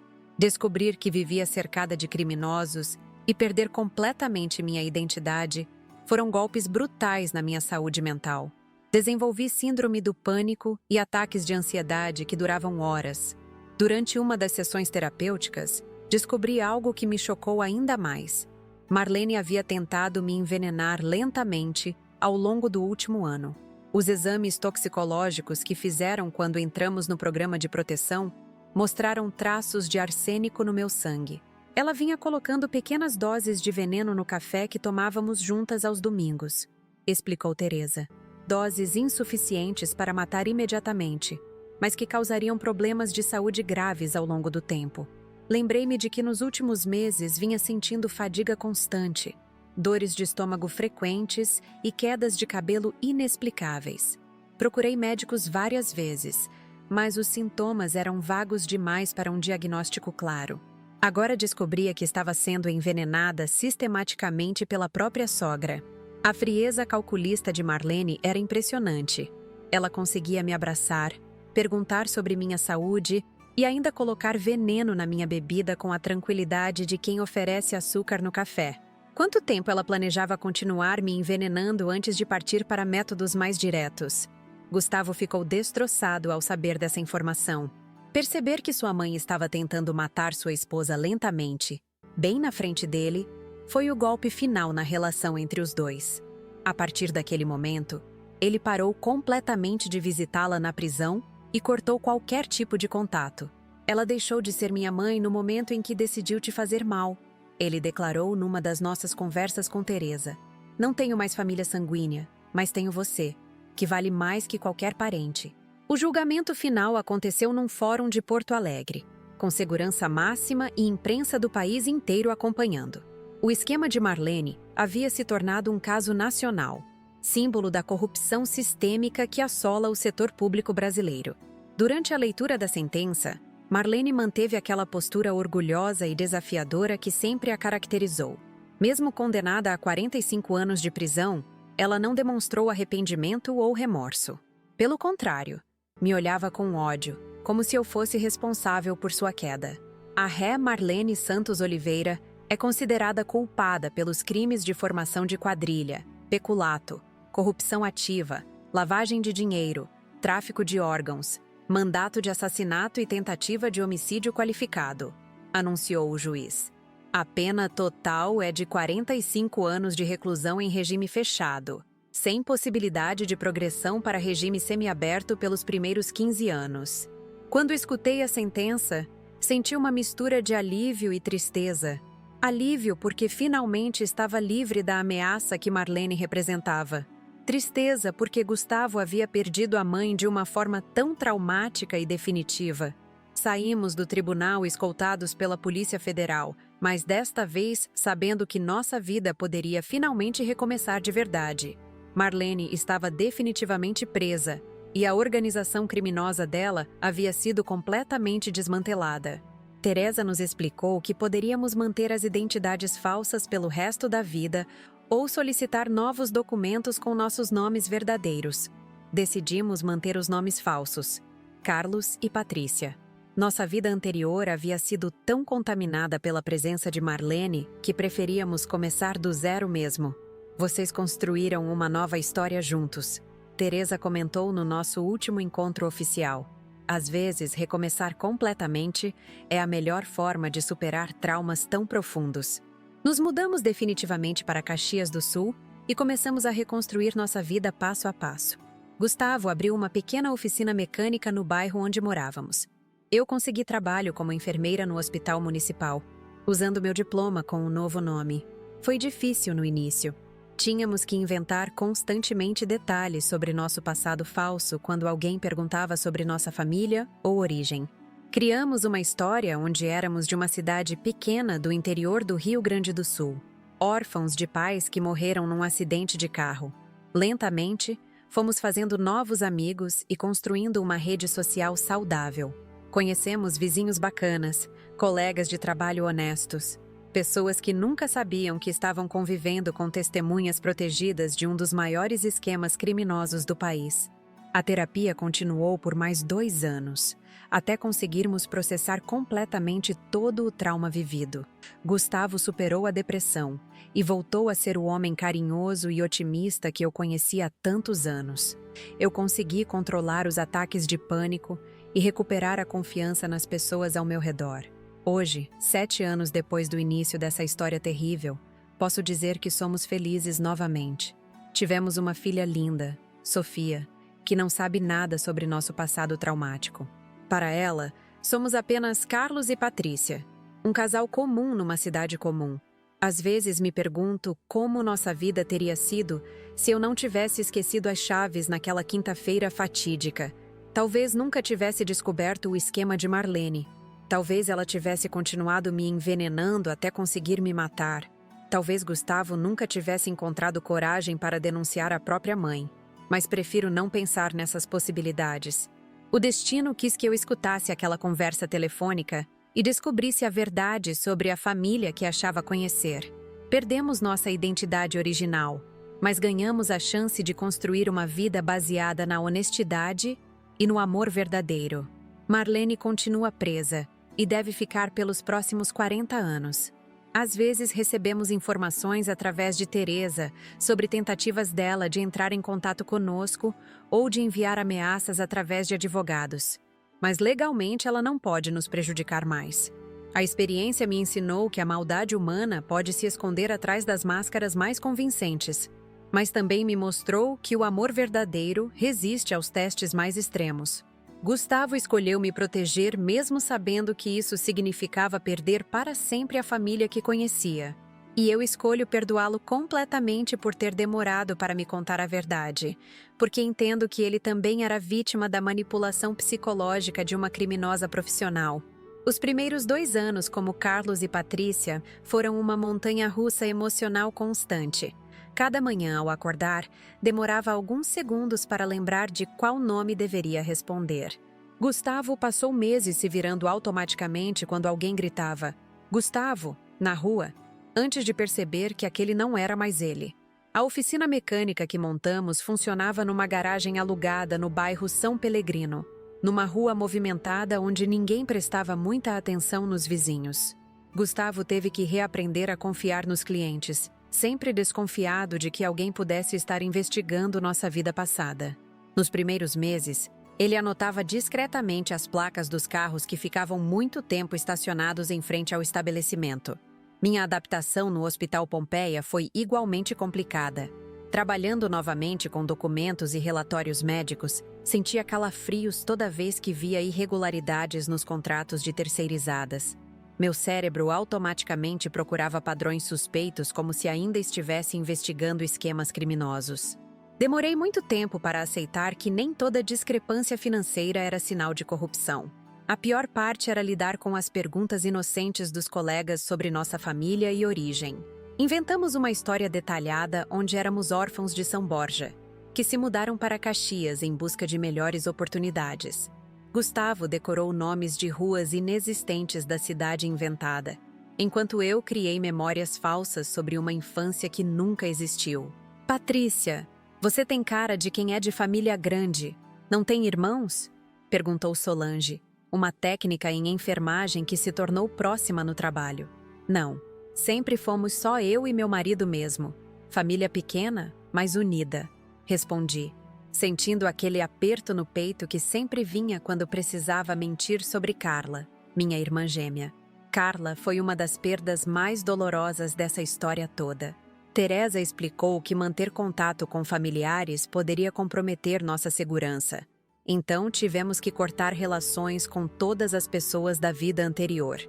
descobrir que vivia cercada de criminosos e perder completamente minha identidade foram golpes brutais na minha saúde mental. Desenvolvi síndrome do pânico e ataques de ansiedade que duravam horas. Durante uma das sessões terapêuticas, descobri algo que me chocou ainda mais. Marlene havia tentado me envenenar lentamente ao longo do último ano. Os exames toxicológicos que fizeram quando entramos no programa de proteção mostraram traços de arsênico no meu sangue. Ela vinha colocando pequenas doses de veneno no café que tomávamos juntas aos domingos, explicou Teresa. Doses insuficientes para matar imediatamente, mas que causariam problemas de saúde graves ao longo do tempo. Lembrei-me de que nos últimos meses vinha sentindo fadiga constante, dores de estômago frequentes e quedas de cabelo inexplicáveis. Procurei médicos várias vezes, mas os sintomas eram vagos demais para um diagnóstico claro. Agora descobria que estava sendo envenenada sistematicamente pela própria sogra. A frieza calculista de Marlene era impressionante. Ela conseguia me abraçar, perguntar sobre minha saúde e ainda colocar veneno na minha bebida com a tranquilidade de quem oferece açúcar no café. Quanto tempo ela planejava continuar me envenenando antes de partir para métodos mais diretos? Gustavo ficou destroçado ao saber dessa informação. Perceber que sua mãe estava tentando matar sua esposa lentamente, bem na frente dele, foi o golpe final na relação entre os dois. A partir daquele momento, ele parou completamente de visitá-la na prisão e cortou qualquer tipo de contato. Ela deixou de ser minha mãe no momento em que decidiu te fazer mal. Ele declarou numa das nossas conversas com Teresa. Não tenho mais família sanguínea, mas tenho você, que vale mais que qualquer parente. O julgamento final aconteceu num fórum de Porto Alegre, com segurança máxima e imprensa do país inteiro acompanhando. O esquema de Marlene havia se tornado um caso nacional, símbolo da corrupção sistêmica que assola o setor público brasileiro. Durante a leitura da sentença, Marlene manteve aquela postura orgulhosa e desafiadora que sempre a caracterizou. Mesmo condenada a 45 anos de prisão, ela não demonstrou arrependimento ou remorso. Pelo contrário, me olhava com ódio, como se eu fosse responsável por sua queda. A ré Marlene Santos Oliveira é considerada culpada pelos crimes de formação de quadrilha, peculato, corrupção ativa, lavagem de dinheiro, tráfico de órgãos, mandato de assassinato e tentativa de homicídio qualificado, anunciou o juiz. A pena total é de 45 anos de reclusão em regime fechado, sem possibilidade de progressão para regime semiaberto pelos primeiros 15 anos. Quando escutei a sentença, senti uma mistura de alívio e tristeza. Alívio porque finalmente estava livre da ameaça que Marlene representava. Tristeza porque Gustavo havia perdido a mãe de uma forma tão traumática e definitiva. Saímos do tribunal escoltados pela Polícia Federal, mas desta vez sabendo que nossa vida poderia finalmente recomeçar de verdade. Marlene estava definitivamente presa, e a organização criminosa dela havia sido completamente desmantelada. Teresa nos explicou que poderíamos manter as identidades falsas pelo resto da vida ou solicitar novos documentos com nossos nomes verdadeiros. Decidimos manter os nomes falsos, Carlos e Patrícia. Nossa vida anterior havia sido tão contaminada pela presença de Marlene que preferíamos começar do zero mesmo. Vocês construíram uma nova história juntos. Teresa comentou no nosso último encontro oficial. Às vezes, recomeçar completamente é a melhor forma de superar traumas tão profundos. Nos mudamos definitivamente para Caxias do Sul e começamos a reconstruir nossa vida passo a passo. Gustavo abriu uma pequena oficina mecânica no bairro onde morávamos. Eu consegui trabalho como enfermeira no hospital municipal, usando meu diploma com um novo nome. Foi difícil no início. Tínhamos que inventar constantemente detalhes sobre nosso passado falso quando alguém perguntava sobre nossa família ou origem. Criamos uma história onde éramos de uma cidade pequena do interior do Rio Grande do Sul, órfãos de pais que morreram num acidente de carro. Lentamente, fomos fazendo novos amigos e construindo uma rede social saudável. Conhecemos vizinhos bacanas, colegas de trabalho honestos, pessoas que nunca sabiam que estavam convivendo com testemunhas protegidas de um dos maiores esquemas criminosos do país. A terapia continuou por mais 2 anos, até conseguirmos processar completamente todo o trauma vivido. Gustavo superou a depressão e voltou a ser o homem carinhoso e otimista que eu conhecia há tantos anos. Eu consegui controlar os ataques de pânico e recuperar a confiança nas pessoas ao meu redor. Hoje, 7 anos depois do início dessa história terrível, posso dizer que somos felizes novamente. Tivemos uma filha linda, Sofia, que não sabe nada sobre nosso passado traumático. Para ela, somos apenas Carlos e Patrícia, um casal comum numa cidade comum. Às vezes me pergunto como nossa vida teria sido se eu não tivesse esquecido as chaves naquela quinta-feira fatídica. Talvez nunca tivesse descoberto o esquema de Marlene. Talvez ela tivesse continuado me envenenando até conseguir me matar. Talvez Gustavo nunca tivesse encontrado coragem para denunciar a própria mãe. mas prefiro não pensar nessas possibilidades. O destino quis que eu escutasse aquela conversa telefônica e descobrisse a verdade sobre a família que achava conhecer. Perdemos nossa identidade original, mas ganhamos a chance de construir uma vida baseada na honestidade e no amor verdadeiro. Marlene continua presa e deve ficar pelos próximos 40 anos. Às vezes recebemos informações através de Teresa sobre tentativas dela de entrar em contato conosco ou de enviar ameaças através de advogados. Mas legalmente ela não pode nos prejudicar mais. A experiência me ensinou que a maldade humana pode se esconder atrás das máscaras mais convincentes, mas também me mostrou que o amor verdadeiro resiste aos testes mais extremos. Gustavo escolheu me proteger mesmo sabendo que isso significava perder para sempre a família que conhecia. E eu escolho perdoá-lo completamente por ter demorado para me contar a verdade, porque entendo que ele também era vítima da manipulação psicológica de uma criminosa profissional. Os primeiros 2 anos como Carlos e Patrícia foram uma montanha-russa emocional constante. Cada manhã, ao acordar, demorava alguns segundos para lembrar de qual nome deveria responder. Gustavo passou meses se virando automaticamente quando alguém gritava "Gustavo!" na rua, antes de perceber que aquele não era mais ele. A oficina mecânica que montamos funcionava numa garagem alugada no bairro São Pelegrino, numa rua movimentada onde ninguém prestava muita atenção nos vizinhos. Gustavo teve que reaprender a confiar nos clientes, sempre desconfiado de que alguém pudesse estar investigando nossa vida passada. Nos primeiros meses, ele anotava discretamente as placas dos carros que ficavam muito tempo estacionados em frente ao estabelecimento. Minha adaptação no Hospital Pompeia foi igualmente complicada. Trabalhando novamente com documentos e relatórios médicos, sentia calafrios toda vez que via irregularidades nos contratos de terceirizadas. Meu cérebro automaticamente procurava padrões suspeitos como se ainda estivesse investigando esquemas criminosos. Demorei muito tempo para aceitar que nem toda discrepância financeira era sinal de corrupção. A pior parte era lidar com as perguntas inocentes dos colegas sobre nossa família e origem. Inventamos uma história detalhada onde éramos órfãos de São Borja, que se mudaram para Caxias em busca de melhores oportunidades. Gustavo decorou nomes de ruas inexistentes da cidade inventada, enquanto eu criei memórias falsas sobre uma infância que nunca existiu. Patrícia, você tem cara de quem é de família grande. Não tem irmãos? Perguntou Solange, uma técnica em enfermagem que se tornou próxima no trabalho. Não, sempre fomos só eu e meu marido mesmo. Família pequena, mas unida, respondi, sentindo aquele aperto no peito que sempre vinha quando precisava mentir sobre Carla, minha irmã gêmea. Carla foi uma das perdas mais dolorosas dessa história toda. Teresa explicou que manter contato com familiares poderia comprometer nossa segurança. Então tivemos que cortar relações com todas as pessoas da vida anterior.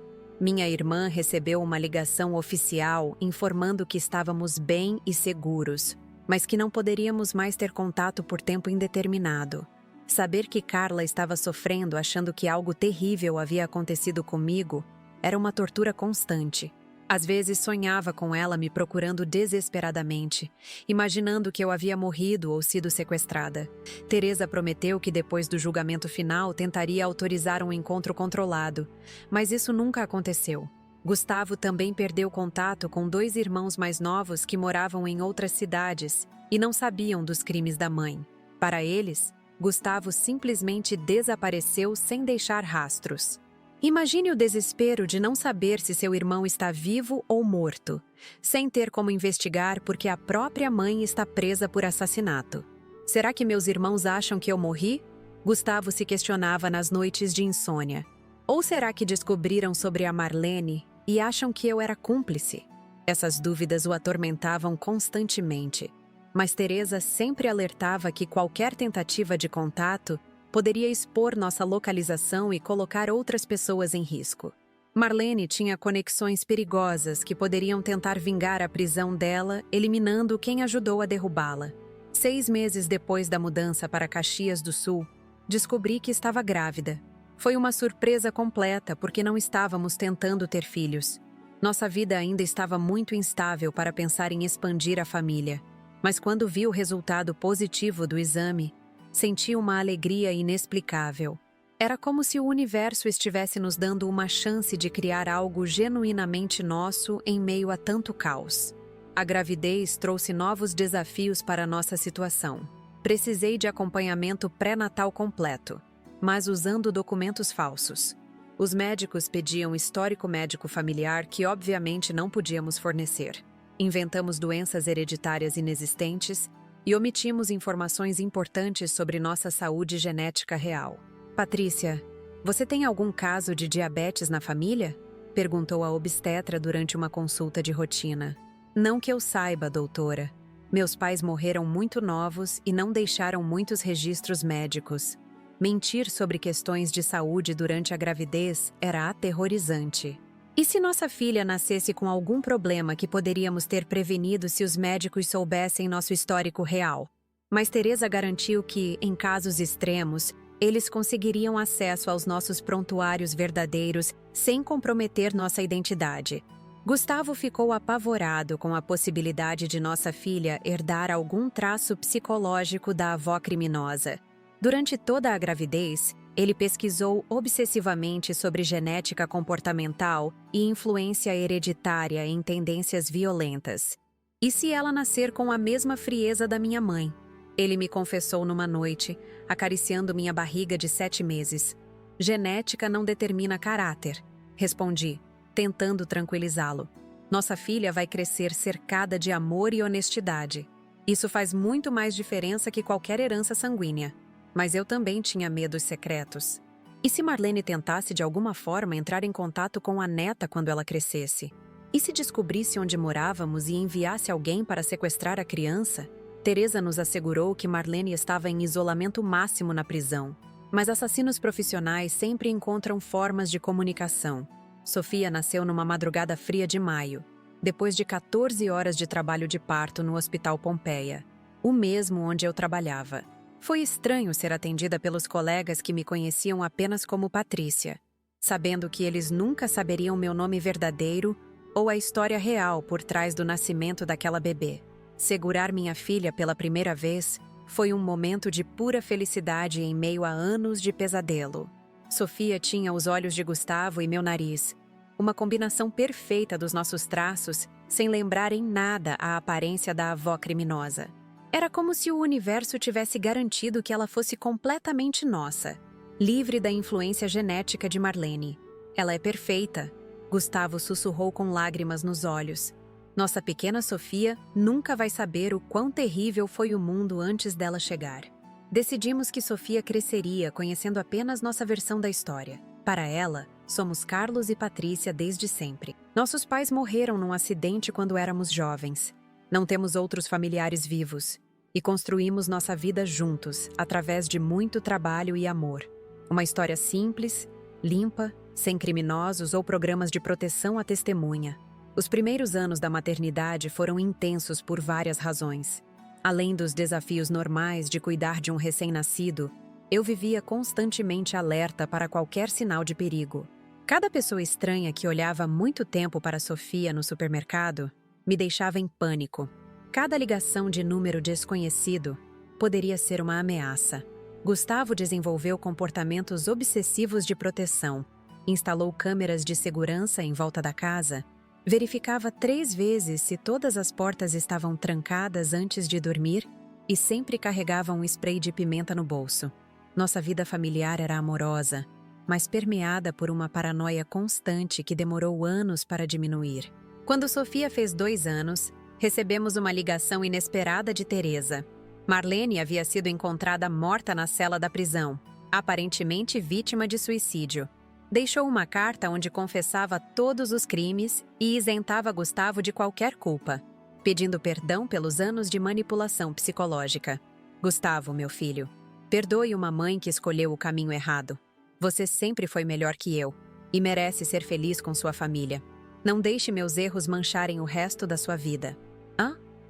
Minha irmã recebeu uma ligação oficial informando que estávamos bem e seguros, mas que não poderíamos mais ter contato por tempo indeterminado. Saber que Carla estava sofrendo achando que algo terrível havia acontecido comigo era uma tortura constante. Às vezes sonhava com ela me procurando desesperadamente, imaginando que eu havia morrido ou sido sequestrada. Teresa prometeu que depois do julgamento final tentaria autorizar um encontro controlado, mas isso nunca aconteceu. Gustavo também perdeu contato com 2 irmãos mais novos que moravam em outras cidades e não sabiam dos crimes da mãe. Para eles, Gustavo simplesmente desapareceu sem deixar rastros. Imagine o desespero de não saber se seu irmão está vivo ou morto, sem ter como investigar porque a própria mãe está presa por assassinato. Será que meus irmãos acham que eu morri? Gustavo se questionava nas noites de insônia. Ou será que descobriram sobre a Marlene e acham que eu era cúmplice? Essas dúvidas o atormentavam constantemente, mas Teresa sempre alertava que qualquer tentativa de contato poderia expor nossa localização e colocar outras pessoas em risco. Marlene tinha conexões perigosas que poderiam tentar vingar a prisão dela, eliminando quem ajudou a derrubá-la. 6 meses depois da mudança para Caxias do Sul, descobri que estava grávida. Foi uma surpresa completa porque não estávamos tentando ter filhos. Nossa vida ainda estava muito instável para pensar em expandir a família. Mas quando vi o resultado positivo do exame, senti uma alegria inexplicável. Era como se o universo estivesse nos dando uma chance de criar algo genuinamente nosso em meio a tanto caos. A gravidez trouxe novos desafios para nossa situação. Precisei de acompanhamento pré-natal completo, mas usando documentos falsos. Os médicos pediam histórico médico familiar que obviamente não podíamos fornecer. Inventamos doenças hereditárias inexistentes e omitimos informações importantes sobre nossa saúde genética real. Patrícia, você tem algum caso de diabetes na família? Perguntou a obstetra durante uma consulta de rotina. Não que eu saiba, doutora. Meus pais morreram muito novos e não deixaram muitos registros médicos. Mentir sobre questões de saúde durante a gravidez era aterrorizante. E se nossa filha nascesse com algum problema que poderíamos ter prevenido se os médicos soubessem nosso histórico real? Mas Teresa garantiu que, em casos extremos, eles conseguiriam acesso aos nossos prontuários verdadeiros sem comprometer nossa identidade. Gustavo ficou apavorado com a possibilidade de nossa filha herdar algum traço psicológico da avó criminosa. Durante toda a gravidez, ele pesquisou obsessivamente sobre genética comportamental e influência hereditária em tendências violentas. E se ela nascer com a mesma frieza da minha mãe? Ele me confessou numa noite, acariciando minha barriga de 7 meses. Genética não determina caráter, respondi, tentando tranquilizá-lo. Nossa filha vai crescer cercada de amor e honestidade. Isso faz muito mais diferença que qualquer herança sanguínea. Mas eu também tinha medos secretos. E se Marlene tentasse de alguma forma entrar em contato com a neta quando ela crescesse? E se descobrisse onde morávamos e enviasse alguém para sequestrar a criança? Teresa nos assegurou que Marlene estava em isolamento máximo na prisão. Mas assassinos profissionais sempre encontram formas de comunicação. Sofia nasceu numa madrugada fria de maio, depois de 14 horas de trabalho de parto no Hospital Pompeia, o mesmo onde eu trabalhava. Foi estranho ser atendida pelos colegas que me conheciam apenas como Patrícia, sabendo que eles nunca saberiam meu nome verdadeiro ou a história real por trás do nascimento daquela bebê. Segurar minha filha pela primeira vez foi um momento de pura felicidade em meio a anos de pesadelo. Sofia tinha os olhos de Gustavo e meu nariz, uma combinação perfeita dos nossos traços, sem lembrar em nada a aparência da avó criminosa. Era como se o universo tivesse garantido que ela fosse completamente nossa, livre da influência genética de Marlene. Ela é perfeita, Gustavo sussurrou com lágrimas nos olhos. Nossa pequena Sofia nunca vai saber o quão terrível foi o mundo antes dela chegar. Decidimos que Sofia cresceria conhecendo apenas nossa versão da história. Para ela, somos Carlos e Patrícia desde sempre. Nossos pais morreram num acidente quando éramos jovens. Não temos outros familiares vivos. E construímos nossa vida juntos, através de muito trabalho e amor. Uma história simples, limpa, sem criminosos ou programas de proteção à testemunha. Os primeiros anos da maternidade foram intensos por várias razões. Além dos desafios normais de cuidar de um recém-nascido, eu vivia constantemente alerta para qualquer sinal de perigo. Cada pessoa estranha que olhava muito tempo para Sofia no supermercado me deixava em pânico. Cada ligação de número desconhecido poderia ser uma ameaça. Gustavo desenvolveu comportamentos obsessivos de proteção, instalou câmeras de segurança em volta da casa, verificava 3 vezes se todas as portas estavam trancadas antes de dormir e sempre carregava um spray de pimenta no bolso. Nossa vida familiar era amorosa, mas permeada por uma paranoia constante que demorou anos para diminuir. Quando Sofia fez 2 anos, recebemos uma ligação inesperada de Teresa. Marlene havia sido encontrada morta na cela da prisão, aparentemente vítima de suicídio. Deixou uma carta onde confessava todos os crimes e isentava Gustavo de qualquer culpa, pedindo perdão pelos anos de manipulação psicológica. Gustavo, meu filho, perdoe uma mãe que escolheu o caminho errado. Você sempre foi melhor que eu e merece ser feliz com sua família. Não deixe meus erros mancharem o resto da sua vida.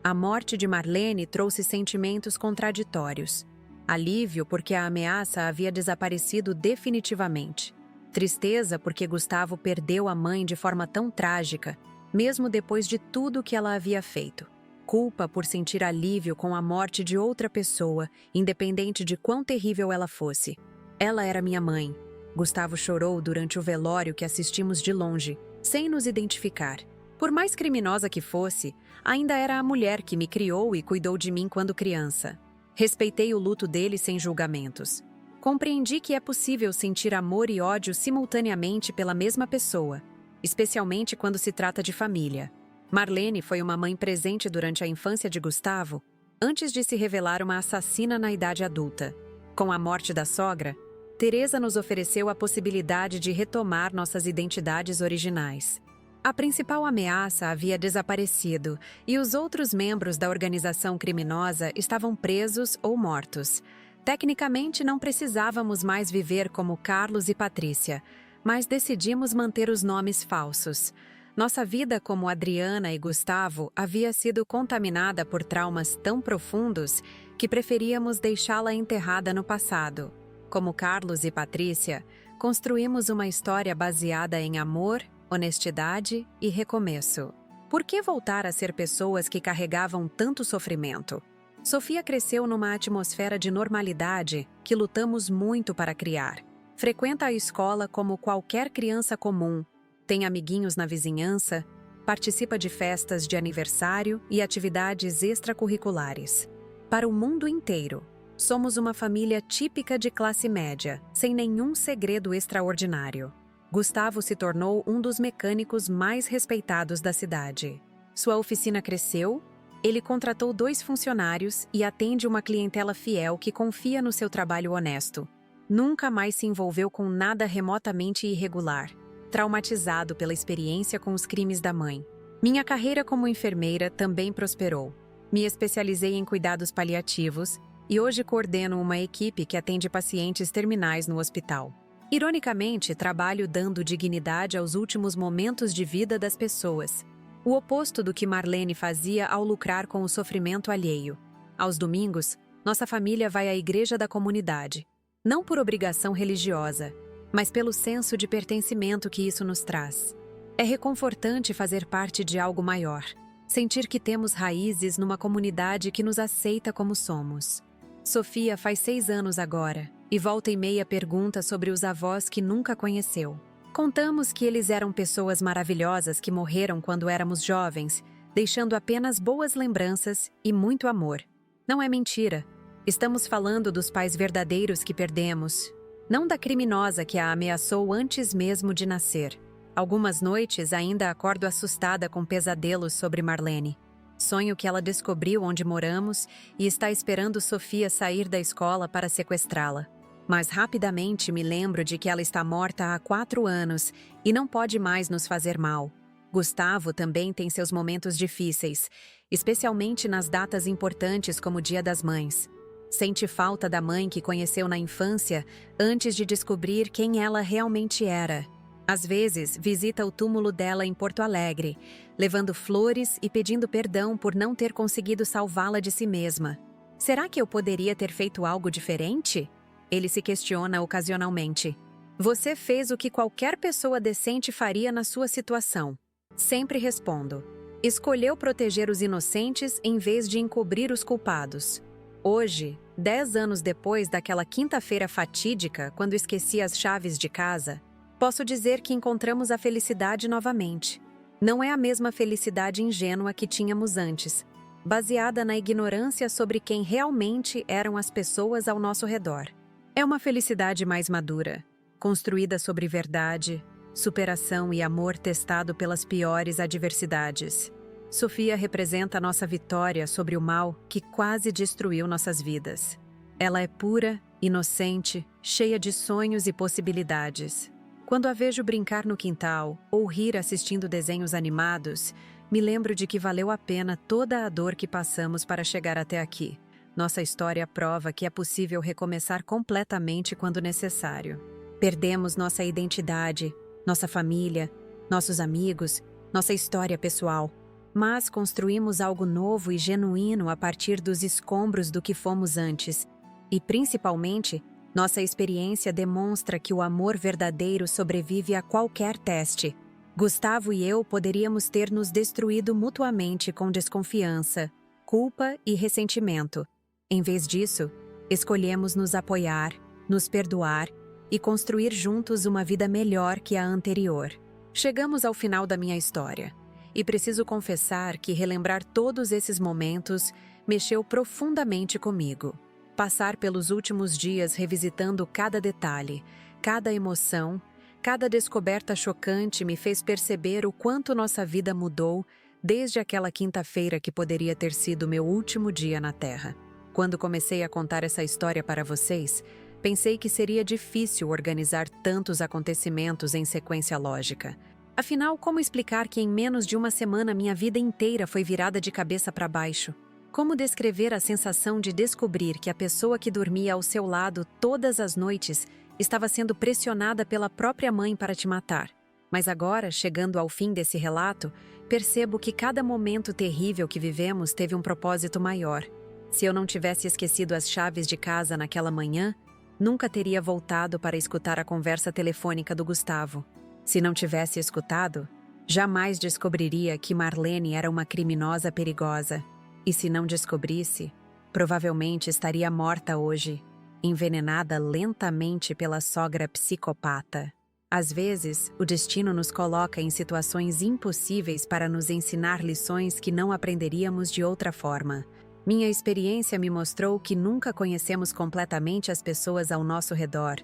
A morte de Marlene trouxe sentimentos contraditórios. Alívio porque a ameaça havia desaparecido definitivamente. Tristeza porque Gustavo perdeu a mãe de forma tão trágica, mesmo depois de tudo que ela havia feito. culpa por sentir alívio com a morte de outra pessoa, independente de quão terrível ela fosse. Ela era minha mãe. Gustavo chorou durante o velório que assistimos de longe, sem nos identificar. Por mais criminosa que fosse, ainda era a mulher que me criou e cuidou de mim quando criança. Respeitei o luto dele sem julgamentos. Compreendi que é possível sentir amor e ódio simultaneamente pela mesma pessoa, especialmente quando se trata de família. Marlene foi uma mãe presente durante a infância de Gustavo, antes de se revelar uma assassina na idade adulta. Com a morte da sogra, Teresa nos ofereceu a possibilidade de retomar nossas identidades originais. A principal ameaça havia desaparecido e os outros membros da organização criminosa estavam presos ou mortos. Tecnicamente, não precisávamos mais viver como Carlos e Patrícia, mas decidimos manter os nomes falsos. Nossa vida como Adriana e Gustavo havia sido contaminada por traumas tão profundos que preferíamos deixá-la enterrada no passado. Como Carlos e Patrícia, construímos uma história baseada em amor, honestidade e recomeço. Por que voltar a ser pessoas que carregavam tanto sofrimento? Sofia cresceu numa atmosfera de normalidade que lutamos muito para criar. Frequenta a escola como qualquer criança comum, tem amiguinhos na vizinhança, participa de festas de aniversário e atividades extracurriculares. Para o mundo inteiro, somos uma família típica de classe média, sem nenhum segredo extraordinário. Gustavo se tornou um dos mecânicos mais respeitados da cidade. Sua oficina cresceu, ele contratou 2 funcionários e atende uma clientela fiel que confia no seu trabalho honesto. Nunca mais se envolveu com nada remotamente irregular, traumatizado pela experiência com os crimes da mãe. Minha carreira como enfermeira também prosperou. Me especializei em cuidados paliativos e hoje coordeno uma equipe que atende pacientes terminais no hospital. Ironicamente, trabalho dando dignidade aos últimos momentos de vida das pessoas. O oposto do que Marlene fazia ao lucrar com o sofrimento alheio. Aos domingos, nossa família vai à igreja da comunidade. Não por obrigação religiosa, mas pelo senso de pertencimento que isso nos traz. É reconfortante fazer parte de algo maior. Sentir que temos raízes numa comunidade que nos aceita como somos. Sofia faz 6 anos agora, e volta e meia pergunta sobre os avós que nunca conheceu. Contamos que eles eram pessoas maravilhosas que morreram quando éramos jovens, deixando apenas boas lembranças e muito amor. Não é mentira. Estamos falando dos pais verdadeiros que perdemos, não da criminosa que a ameaçou antes mesmo de nascer. Algumas noites ainda acordo assustada com pesadelos sobre Marlene. Sonho que ela descobriu onde moramos e está esperando Sofia sair da escola para sequestrá-la. Mas rapidamente me lembro de que ela está morta há 4 anos e não pode mais nos fazer mal. Gustavo também tem seus momentos difíceis, especialmente nas datas importantes como o Dia das Mães. Sente falta da mãe que conheceu na infância antes de descobrir quem ela realmente era. Às vezes, visita o túmulo dela em Porto Alegre, levando flores e pedindo perdão por não ter conseguido salvá-la de si mesma. Será que eu poderia ter feito algo diferente? Ele se questiona ocasionalmente. Você fez o que qualquer pessoa decente faria na sua situação. Sempre respondo. Escolheu proteger os inocentes em vez de encobrir os culpados. Hoje, 10 anos depois daquela quinta-feira fatídica, quando esqueci as chaves de casa, posso dizer que encontramos a felicidade novamente. Não é a mesma felicidade ingênua que tínhamos antes, baseada na ignorância sobre quem realmente eram as pessoas ao nosso redor. É uma felicidade mais madura, construída sobre verdade, superação e amor testado pelas piores adversidades. Sofia representa nossa vitória sobre o mal que quase destruiu nossas vidas. Ela é pura, inocente, cheia de sonhos e possibilidades. Quando a vejo brincar no quintal ou rir assistindo desenhos animados, me lembro de que valeu a pena toda a dor que passamos para chegar até aqui. Nossa história prova que é possível recomeçar completamente quando necessário. Perdemos nossa identidade, nossa família, nossos amigos, nossa história pessoal. Mas construímos algo novo e genuíno a partir dos escombros do que fomos antes. E, principalmente, nossa experiência demonstra que o amor verdadeiro sobrevive a qualquer teste. Gustavo e eu poderíamos ter nos destruído mutuamente com desconfiança, culpa e ressentimento. Em vez disso, escolhemos nos apoiar, nos perdoar e construir juntos uma vida melhor que a anterior. Chegamos ao final da minha história, e preciso confessar que relembrar todos esses momentos mexeu profundamente comigo. Passar pelos últimos dias revisitando cada detalhe, cada emoção, cada descoberta chocante me fez perceber o quanto nossa vida mudou desde aquela quinta-feira que poderia ter sido meu último dia na Terra. Quando comecei a contar essa história para vocês, pensei que seria difícil organizar tantos acontecimentos em sequência lógica. Afinal, como explicar que em menos de uma semana minha vida inteira foi virada de cabeça para baixo? Como descrever a sensação de descobrir que a pessoa que dormia ao seu lado todas as noites estava sendo pressionada pela própria mãe para te matar? Mas agora, chegando ao fim desse relato, percebo que cada momento terrível que vivemos teve um propósito maior. Se eu não tivesse esquecido as chaves de casa naquela manhã, nunca teria voltado para escutar a conversa telefônica do Gustavo. Se não tivesse escutado, jamais descobriria que Marlene era uma criminosa perigosa. E se não descobrisse, provavelmente estaria morta hoje, envenenada lentamente pela sogra psicopata. Às vezes, o destino nos coloca em situações impossíveis para nos ensinar lições que não aprenderíamos de outra forma. Minha experiência me mostrou que nunca conhecemos completamente as pessoas ao nosso redor,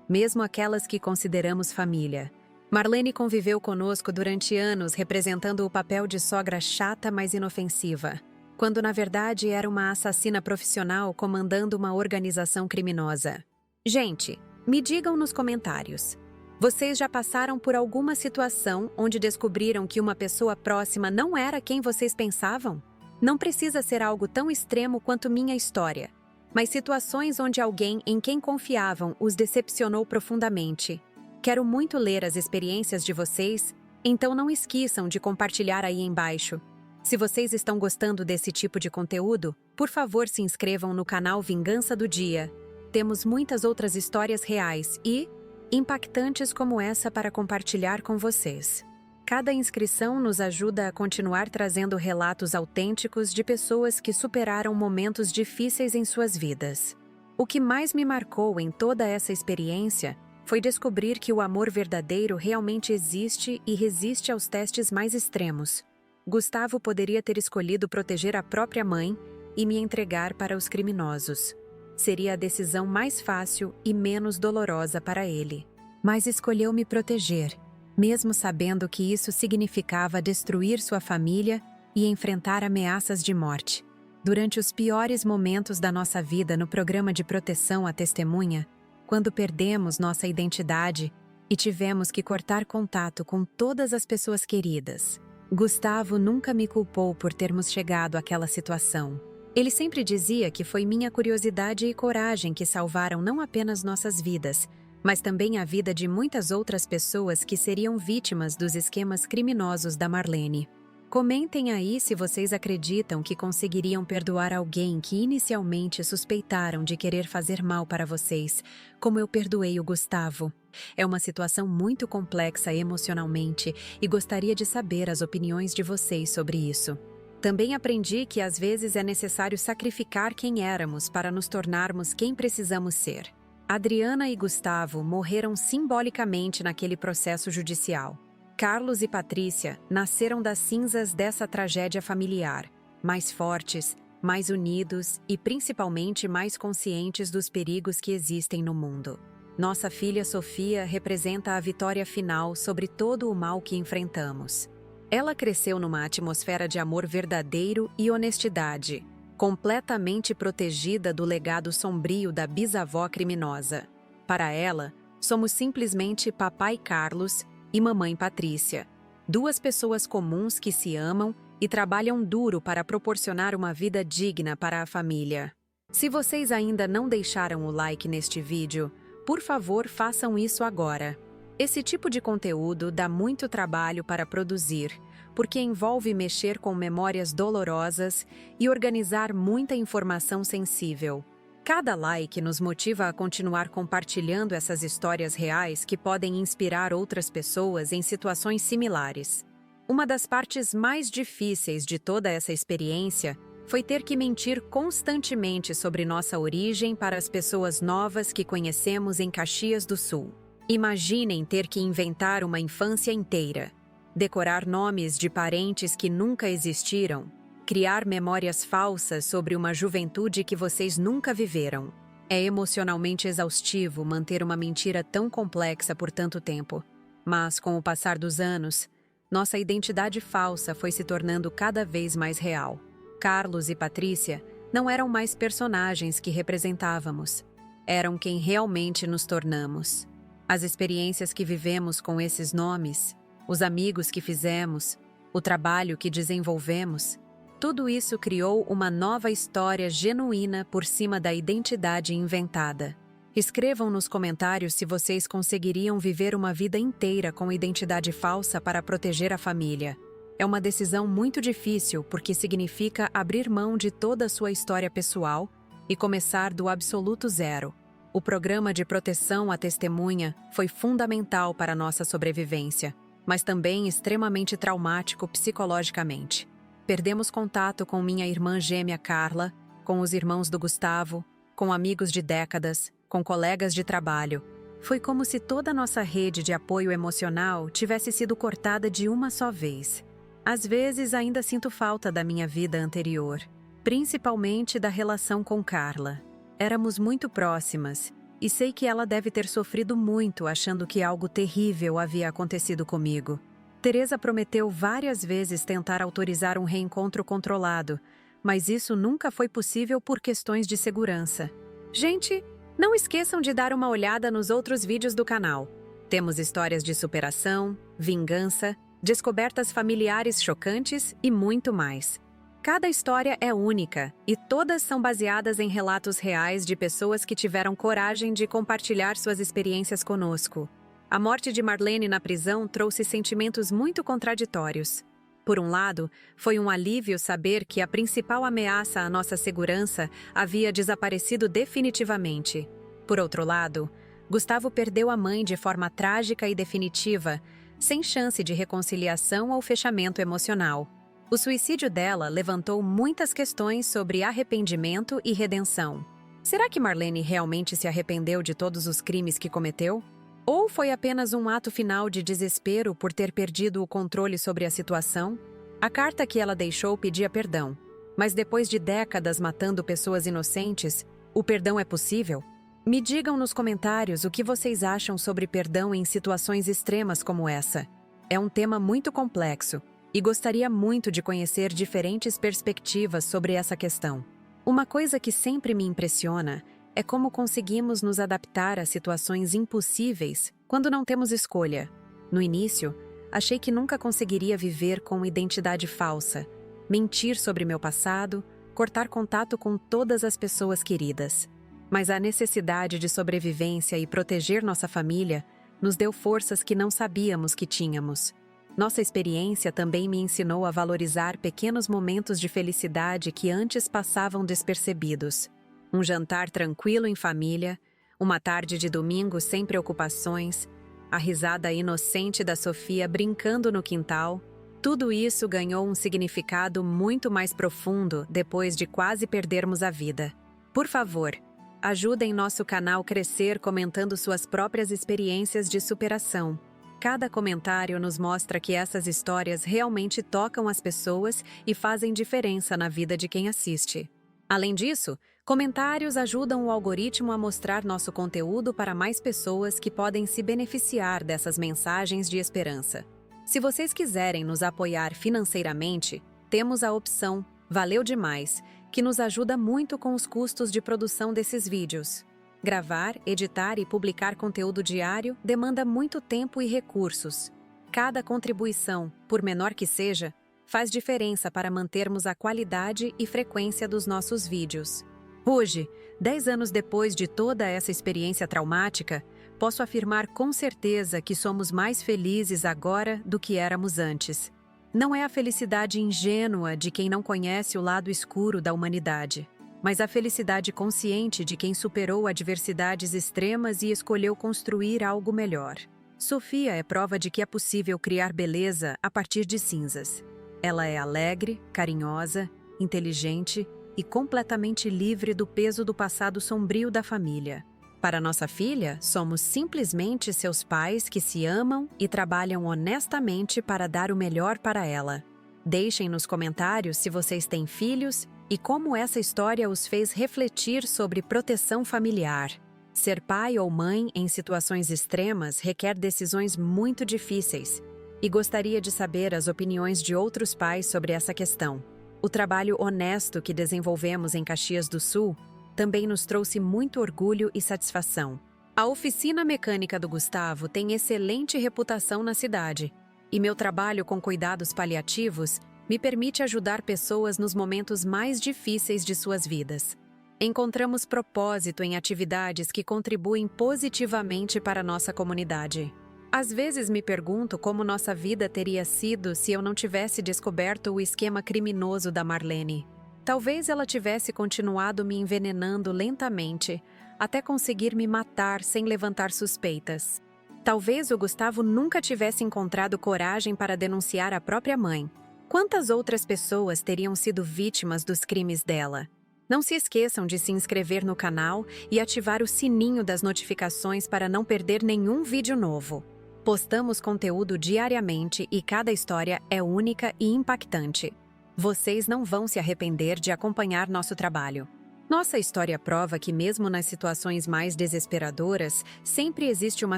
mesmo aquelas que consideramos família. Marlene conviveu conosco durante anos representando o papel de sogra chata, mas inofensiva, quando na verdade era uma assassina profissional comandando uma organização criminosa. Gente, me digam nos comentários. Vocês já passaram por alguma situação onde descobriram que uma pessoa próxima não era quem vocês pensavam? Não precisa ser algo tão extremo quanto minha história, mas situações onde alguém em quem confiavam os decepcionou profundamente. Quero muito ler as experiências de vocês, então não esqueçam de compartilhar aí embaixo. Se vocês estão gostando desse tipo de conteúdo, por favor se inscrevam no canal Vingança do Dia. Temos muitas outras histórias reais e impactantes como essa para compartilhar com vocês. Cada inscrição nos ajuda a continuar trazendo relatos autênticos de pessoas que superaram momentos difíceis em suas vidas. O que mais me marcou em toda essa experiência foi descobrir que o amor verdadeiro realmente existe e resiste aos testes mais extremos. Gustavo poderia ter escolhido proteger a própria mãe e me entregar para os criminosos. Seria a decisão mais fácil e menos dolorosa para ele. Mas escolheu me proteger, mesmo sabendo que isso significava destruir sua família e enfrentar ameaças de morte. Durante os piores momentos da nossa vida no programa de proteção à testemunha, quando perdemos nossa identidade e tivemos que cortar contato com todas as pessoas queridas, Gustavo nunca me culpou por termos chegado àquela situação. Ele sempre dizia que foi minha curiosidade e coragem que salvaram não apenas nossas vidas, mas também a vida de muitas outras pessoas que seriam vítimas dos esquemas criminosos da Marlene. Comentem aí se vocês acreditam que conseguiriam perdoar alguém que inicialmente suspeitaram de querer fazer mal para vocês, como eu perdoei o Gustavo. É uma situação muito complexa emocionalmente e gostaria de saber as opiniões de vocês sobre isso. Também aprendi que às vezes é necessário sacrificar quem éramos para nos tornarmos quem precisamos ser. Adriana e Gustavo morreram simbolicamente naquele processo judicial. Carlos e Patrícia nasceram das cinzas dessa tragédia familiar, mais fortes, mais unidos e principalmente mais conscientes dos perigos que existem no mundo. Nossa filha Sofia representa a vitória final sobre todo o mal que enfrentamos. Ela cresceu numa atmosfera de amor verdadeiro e honestidade, completamente protegida do legado sombrio da bisavó criminosa. Para ela, somos simplesmente Papai Carlos e Mamãe Patrícia, duas pessoas comuns que se amam e trabalham duro para proporcionar uma vida digna para a família. Se vocês ainda não deixaram o like neste vídeo, por favor façam isso agora. Esse tipo de conteúdo dá muito trabalho para produzir, porque envolve mexer com memórias dolorosas e organizar muita informação sensível. Cada like nos motiva a continuar compartilhando essas histórias reais que podem inspirar outras pessoas em situações similares. Uma das partes mais difíceis de toda essa experiência foi ter que mentir constantemente sobre nossa origem para as pessoas novas que conhecemos em Caxias do Sul. Imaginem ter que inventar uma infância inteira, decorar nomes de parentes que nunca existiram, criar memórias falsas sobre uma juventude que vocês nunca viveram. É emocionalmente exaustivo manter uma mentira tão complexa por tanto tempo. Mas, com o passar dos anos, nossa identidade falsa foi se tornando cada vez mais real. Carlos e Patrícia não eram mais personagens que representávamos. Eram quem realmente nos tornamos. As experiências que vivemos com esses nomes, os amigos que fizemos, o trabalho que desenvolvemos, tudo isso criou uma nova história genuína por cima da identidade inventada. Escrevam nos comentários se vocês conseguiriam viver uma vida inteira com identidade falsa para proteger a família. É uma decisão muito difícil porque significa abrir mão de toda a sua história pessoal e começar do absoluto zero. O programa de proteção à testemunha foi fundamental para nossa sobrevivência, mas também extremamente traumático psicologicamente. Perdemos contato com minha irmã gêmea Carla, com os irmãos do Gustavo, com amigos de décadas, com colegas de trabalho. Foi como se toda a nossa rede de apoio emocional tivesse sido cortada de uma só vez. Às vezes ainda sinto falta da minha vida anterior, principalmente da relação com Carla. Éramos muito próximas, e sei que ela deve ter sofrido muito achando que algo terrível havia acontecido comigo. Teresa prometeu várias vezes tentar autorizar um reencontro controlado, mas isso nunca foi possível por questões de segurança. Gente, não esqueçam de dar uma olhada nos outros vídeos do canal. Temos histórias de superação, vingança, descobertas familiares chocantes e muito mais. Cada história é única e todas são baseadas em relatos reais de pessoas que tiveram coragem de compartilhar suas experiências conosco. A morte de Marlene na prisão trouxe sentimentos muito contraditórios. Por um lado, foi um alívio saber que a principal ameaça à nossa segurança havia desaparecido definitivamente. Por outro lado, Gustavo perdeu a mãe de forma trágica e definitiva, sem chance de reconciliação ou fechamento emocional. O suicídio dela levantou muitas questões sobre arrependimento e redenção. Será que Marlene realmente se arrependeu de todos os crimes que cometeu? Ou foi apenas um ato final de desespero por ter perdido o controle sobre a situação? A carta que ela deixou pedia perdão, mas depois de décadas matando pessoas inocentes, o perdão é possível? Me digam nos comentários o que vocês acham sobre perdão em situações extremas como essa. É um tema muito complexo e gostaria muito de conhecer diferentes perspectivas sobre essa questão. Uma coisa que sempre me impressiona é como conseguimos nos adaptar a situações impossíveis quando não temos escolha. No início, achei que nunca conseguiria viver com identidade falsa, mentir sobre meu passado, cortar contato com todas as pessoas queridas. Mas a necessidade de sobrevivência e proteger nossa família nos deu forças que não sabíamos que tínhamos. Nossa experiência também me ensinou a valorizar pequenos momentos de felicidade que antes passavam despercebidos. Um jantar tranquilo em família, uma tarde de domingo sem preocupações, a risada inocente da Sofia brincando no quintal, tudo isso ganhou um significado muito mais profundo depois de quase perdermos a vida. Por favor, ajudem nosso canal a crescer comentando suas próprias experiências de superação. Cada comentário nos mostra que essas histórias realmente tocam as pessoas e fazem diferença na vida de quem assiste. Além disso, comentários ajudam o algoritmo a mostrar nosso conteúdo para mais pessoas que podem se beneficiar dessas mensagens de esperança. Se vocês quiserem nos apoiar financeiramente, temos a opção Valeu Demais, que nos ajuda muito com os custos de produção desses vídeos. Gravar, editar e publicar conteúdo diário demanda muito tempo e recursos. Cada contribuição, por menor que seja, faz diferença para mantermos a qualidade e frequência dos nossos vídeos. Hoje, 10 anos depois de toda essa experiência traumática, posso afirmar com certeza que somos mais felizes agora do que éramos antes. Não é a felicidade ingênua de quem não conhece o lado escuro da humanidade, mas a felicidade consciente de quem superou adversidades extremas e escolheu construir algo melhor. Sofia é prova de que é possível criar beleza a partir de cinzas. Ela é alegre, carinhosa, inteligente e completamente livre do peso do passado sombrio da família. Para nossa filha, somos simplesmente seus pais que se amam e trabalham honestamente para dar o melhor para ela. Deixem nos comentários se vocês têm filhos e como essa história os fez refletir sobre proteção familiar. Ser pai ou mãe em situações extremas requer decisões muito difíceis, e gostaria de saber as opiniões de outros pais sobre essa questão. O trabalho honesto que desenvolvemos em Caxias do Sul também nos trouxe muito orgulho e satisfação. A oficina mecânica do Gustavo tem excelente reputação na cidade, e meu trabalho com cuidados paliativos me permite ajudar pessoas nos momentos mais difíceis de suas vidas. Encontramos propósito em atividades que contribuem positivamente para a nossa comunidade. Às vezes me pergunto como nossa vida teria sido se eu não tivesse descoberto o esquema criminoso da Marlene. Talvez ela tivesse continuado me envenenando lentamente, até conseguir me matar sem levantar suspeitas. Talvez o Gustavo nunca tivesse encontrado coragem para denunciar a própria mãe. Quantas outras pessoas teriam sido vítimas dos crimes dela? Não se esqueçam de se inscrever no canal e ativar o sininho das notificações para não perder nenhum vídeo novo. Postamos conteúdo diariamente e cada história é única e impactante. Vocês não vão se arrepender de acompanhar nosso trabalho. Nossa história prova que mesmo nas situações mais desesperadoras, sempre existe uma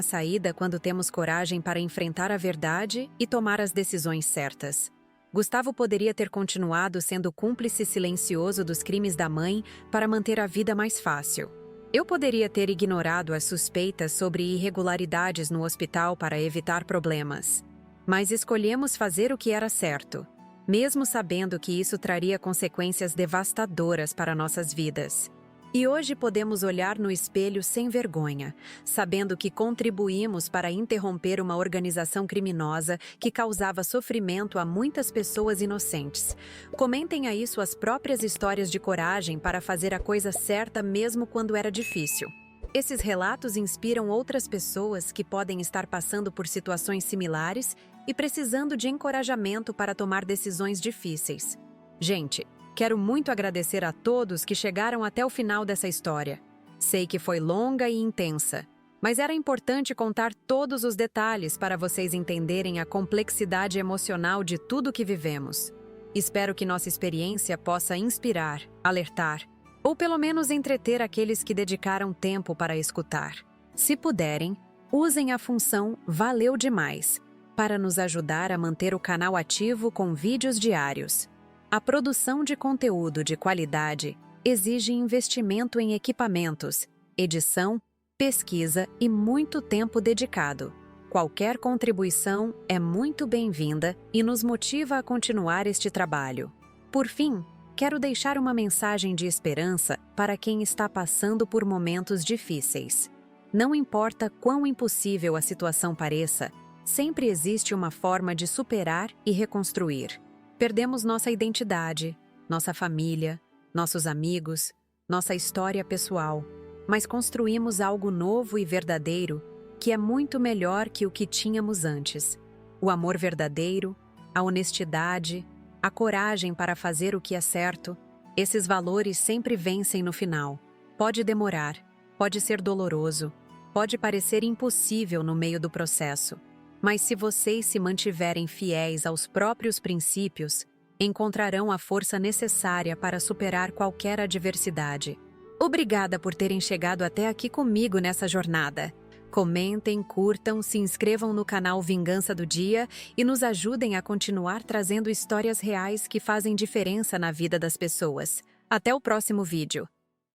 saída quando temos coragem para enfrentar a verdade e tomar as decisões certas. Gustavo poderia ter continuado sendo cúmplice silencioso dos crimes da mãe para manter a vida mais fácil. Eu poderia ter ignorado as suspeitas sobre irregularidades no hospital para evitar problemas. Mas escolhemos fazer o que era certo, mesmo sabendo que isso traria consequências devastadoras para nossas vidas. E hoje podemos olhar no espelho sem vergonha, sabendo que contribuímos para interromper uma organização criminosa que causava sofrimento a muitas pessoas inocentes. Comentem aí suas próprias histórias de coragem para fazer a coisa certa mesmo quando era difícil. Esses relatos inspiram outras pessoas que podem estar passando por situações similares e precisando de encorajamento para tomar decisões difíceis. Gente, quero muito agradecer a todos que chegaram até o final dessa história. Sei que foi longa e intensa, mas era importante contar todos os detalhes para vocês entenderem a complexidade emocional de tudo que vivemos. Espero que nossa experiência possa inspirar, alertar, ou pelo menos entreter aqueles que dedicaram tempo para escutar. Se puderem, usem a função "Valeu demais" para nos ajudar a manter o canal ativo com vídeos diários. A produção de conteúdo de qualidade exige investimento em equipamentos, edição, pesquisa e muito tempo dedicado. Qualquer contribuição é muito bem-vinda e nos motiva a continuar este trabalho. Por fim, quero deixar uma mensagem de esperança para quem está passando por momentos difíceis. Não importa quão impossível a situação pareça, sempre existe uma forma de superar e reconstruir. Perdemos nossa identidade, nossa família, nossos amigos, nossa história pessoal, mas construímos algo novo e verdadeiro que é muito melhor que o que tínhamos antes. O amor verdadeiro, a honestidade, a coragem para fazer o que é certo, esses valores sempre vencem no final. Pode demorar, pode ser doloroso, pode parecer impossível no meio do processo. Mas se vocês se mantiverem fiéis aos próprios princípios, encontrarão a força necessária para superar qualquer adversidade. Obrigada por terem chegado até aqui comigo nessa jornada. Comentem, curtam, se inscrevam no canal Vingança do Dia e nos ajudem a continuar trazendo histórias reais que fazem diferença na vida das pessoas. Até o próximo vídeo.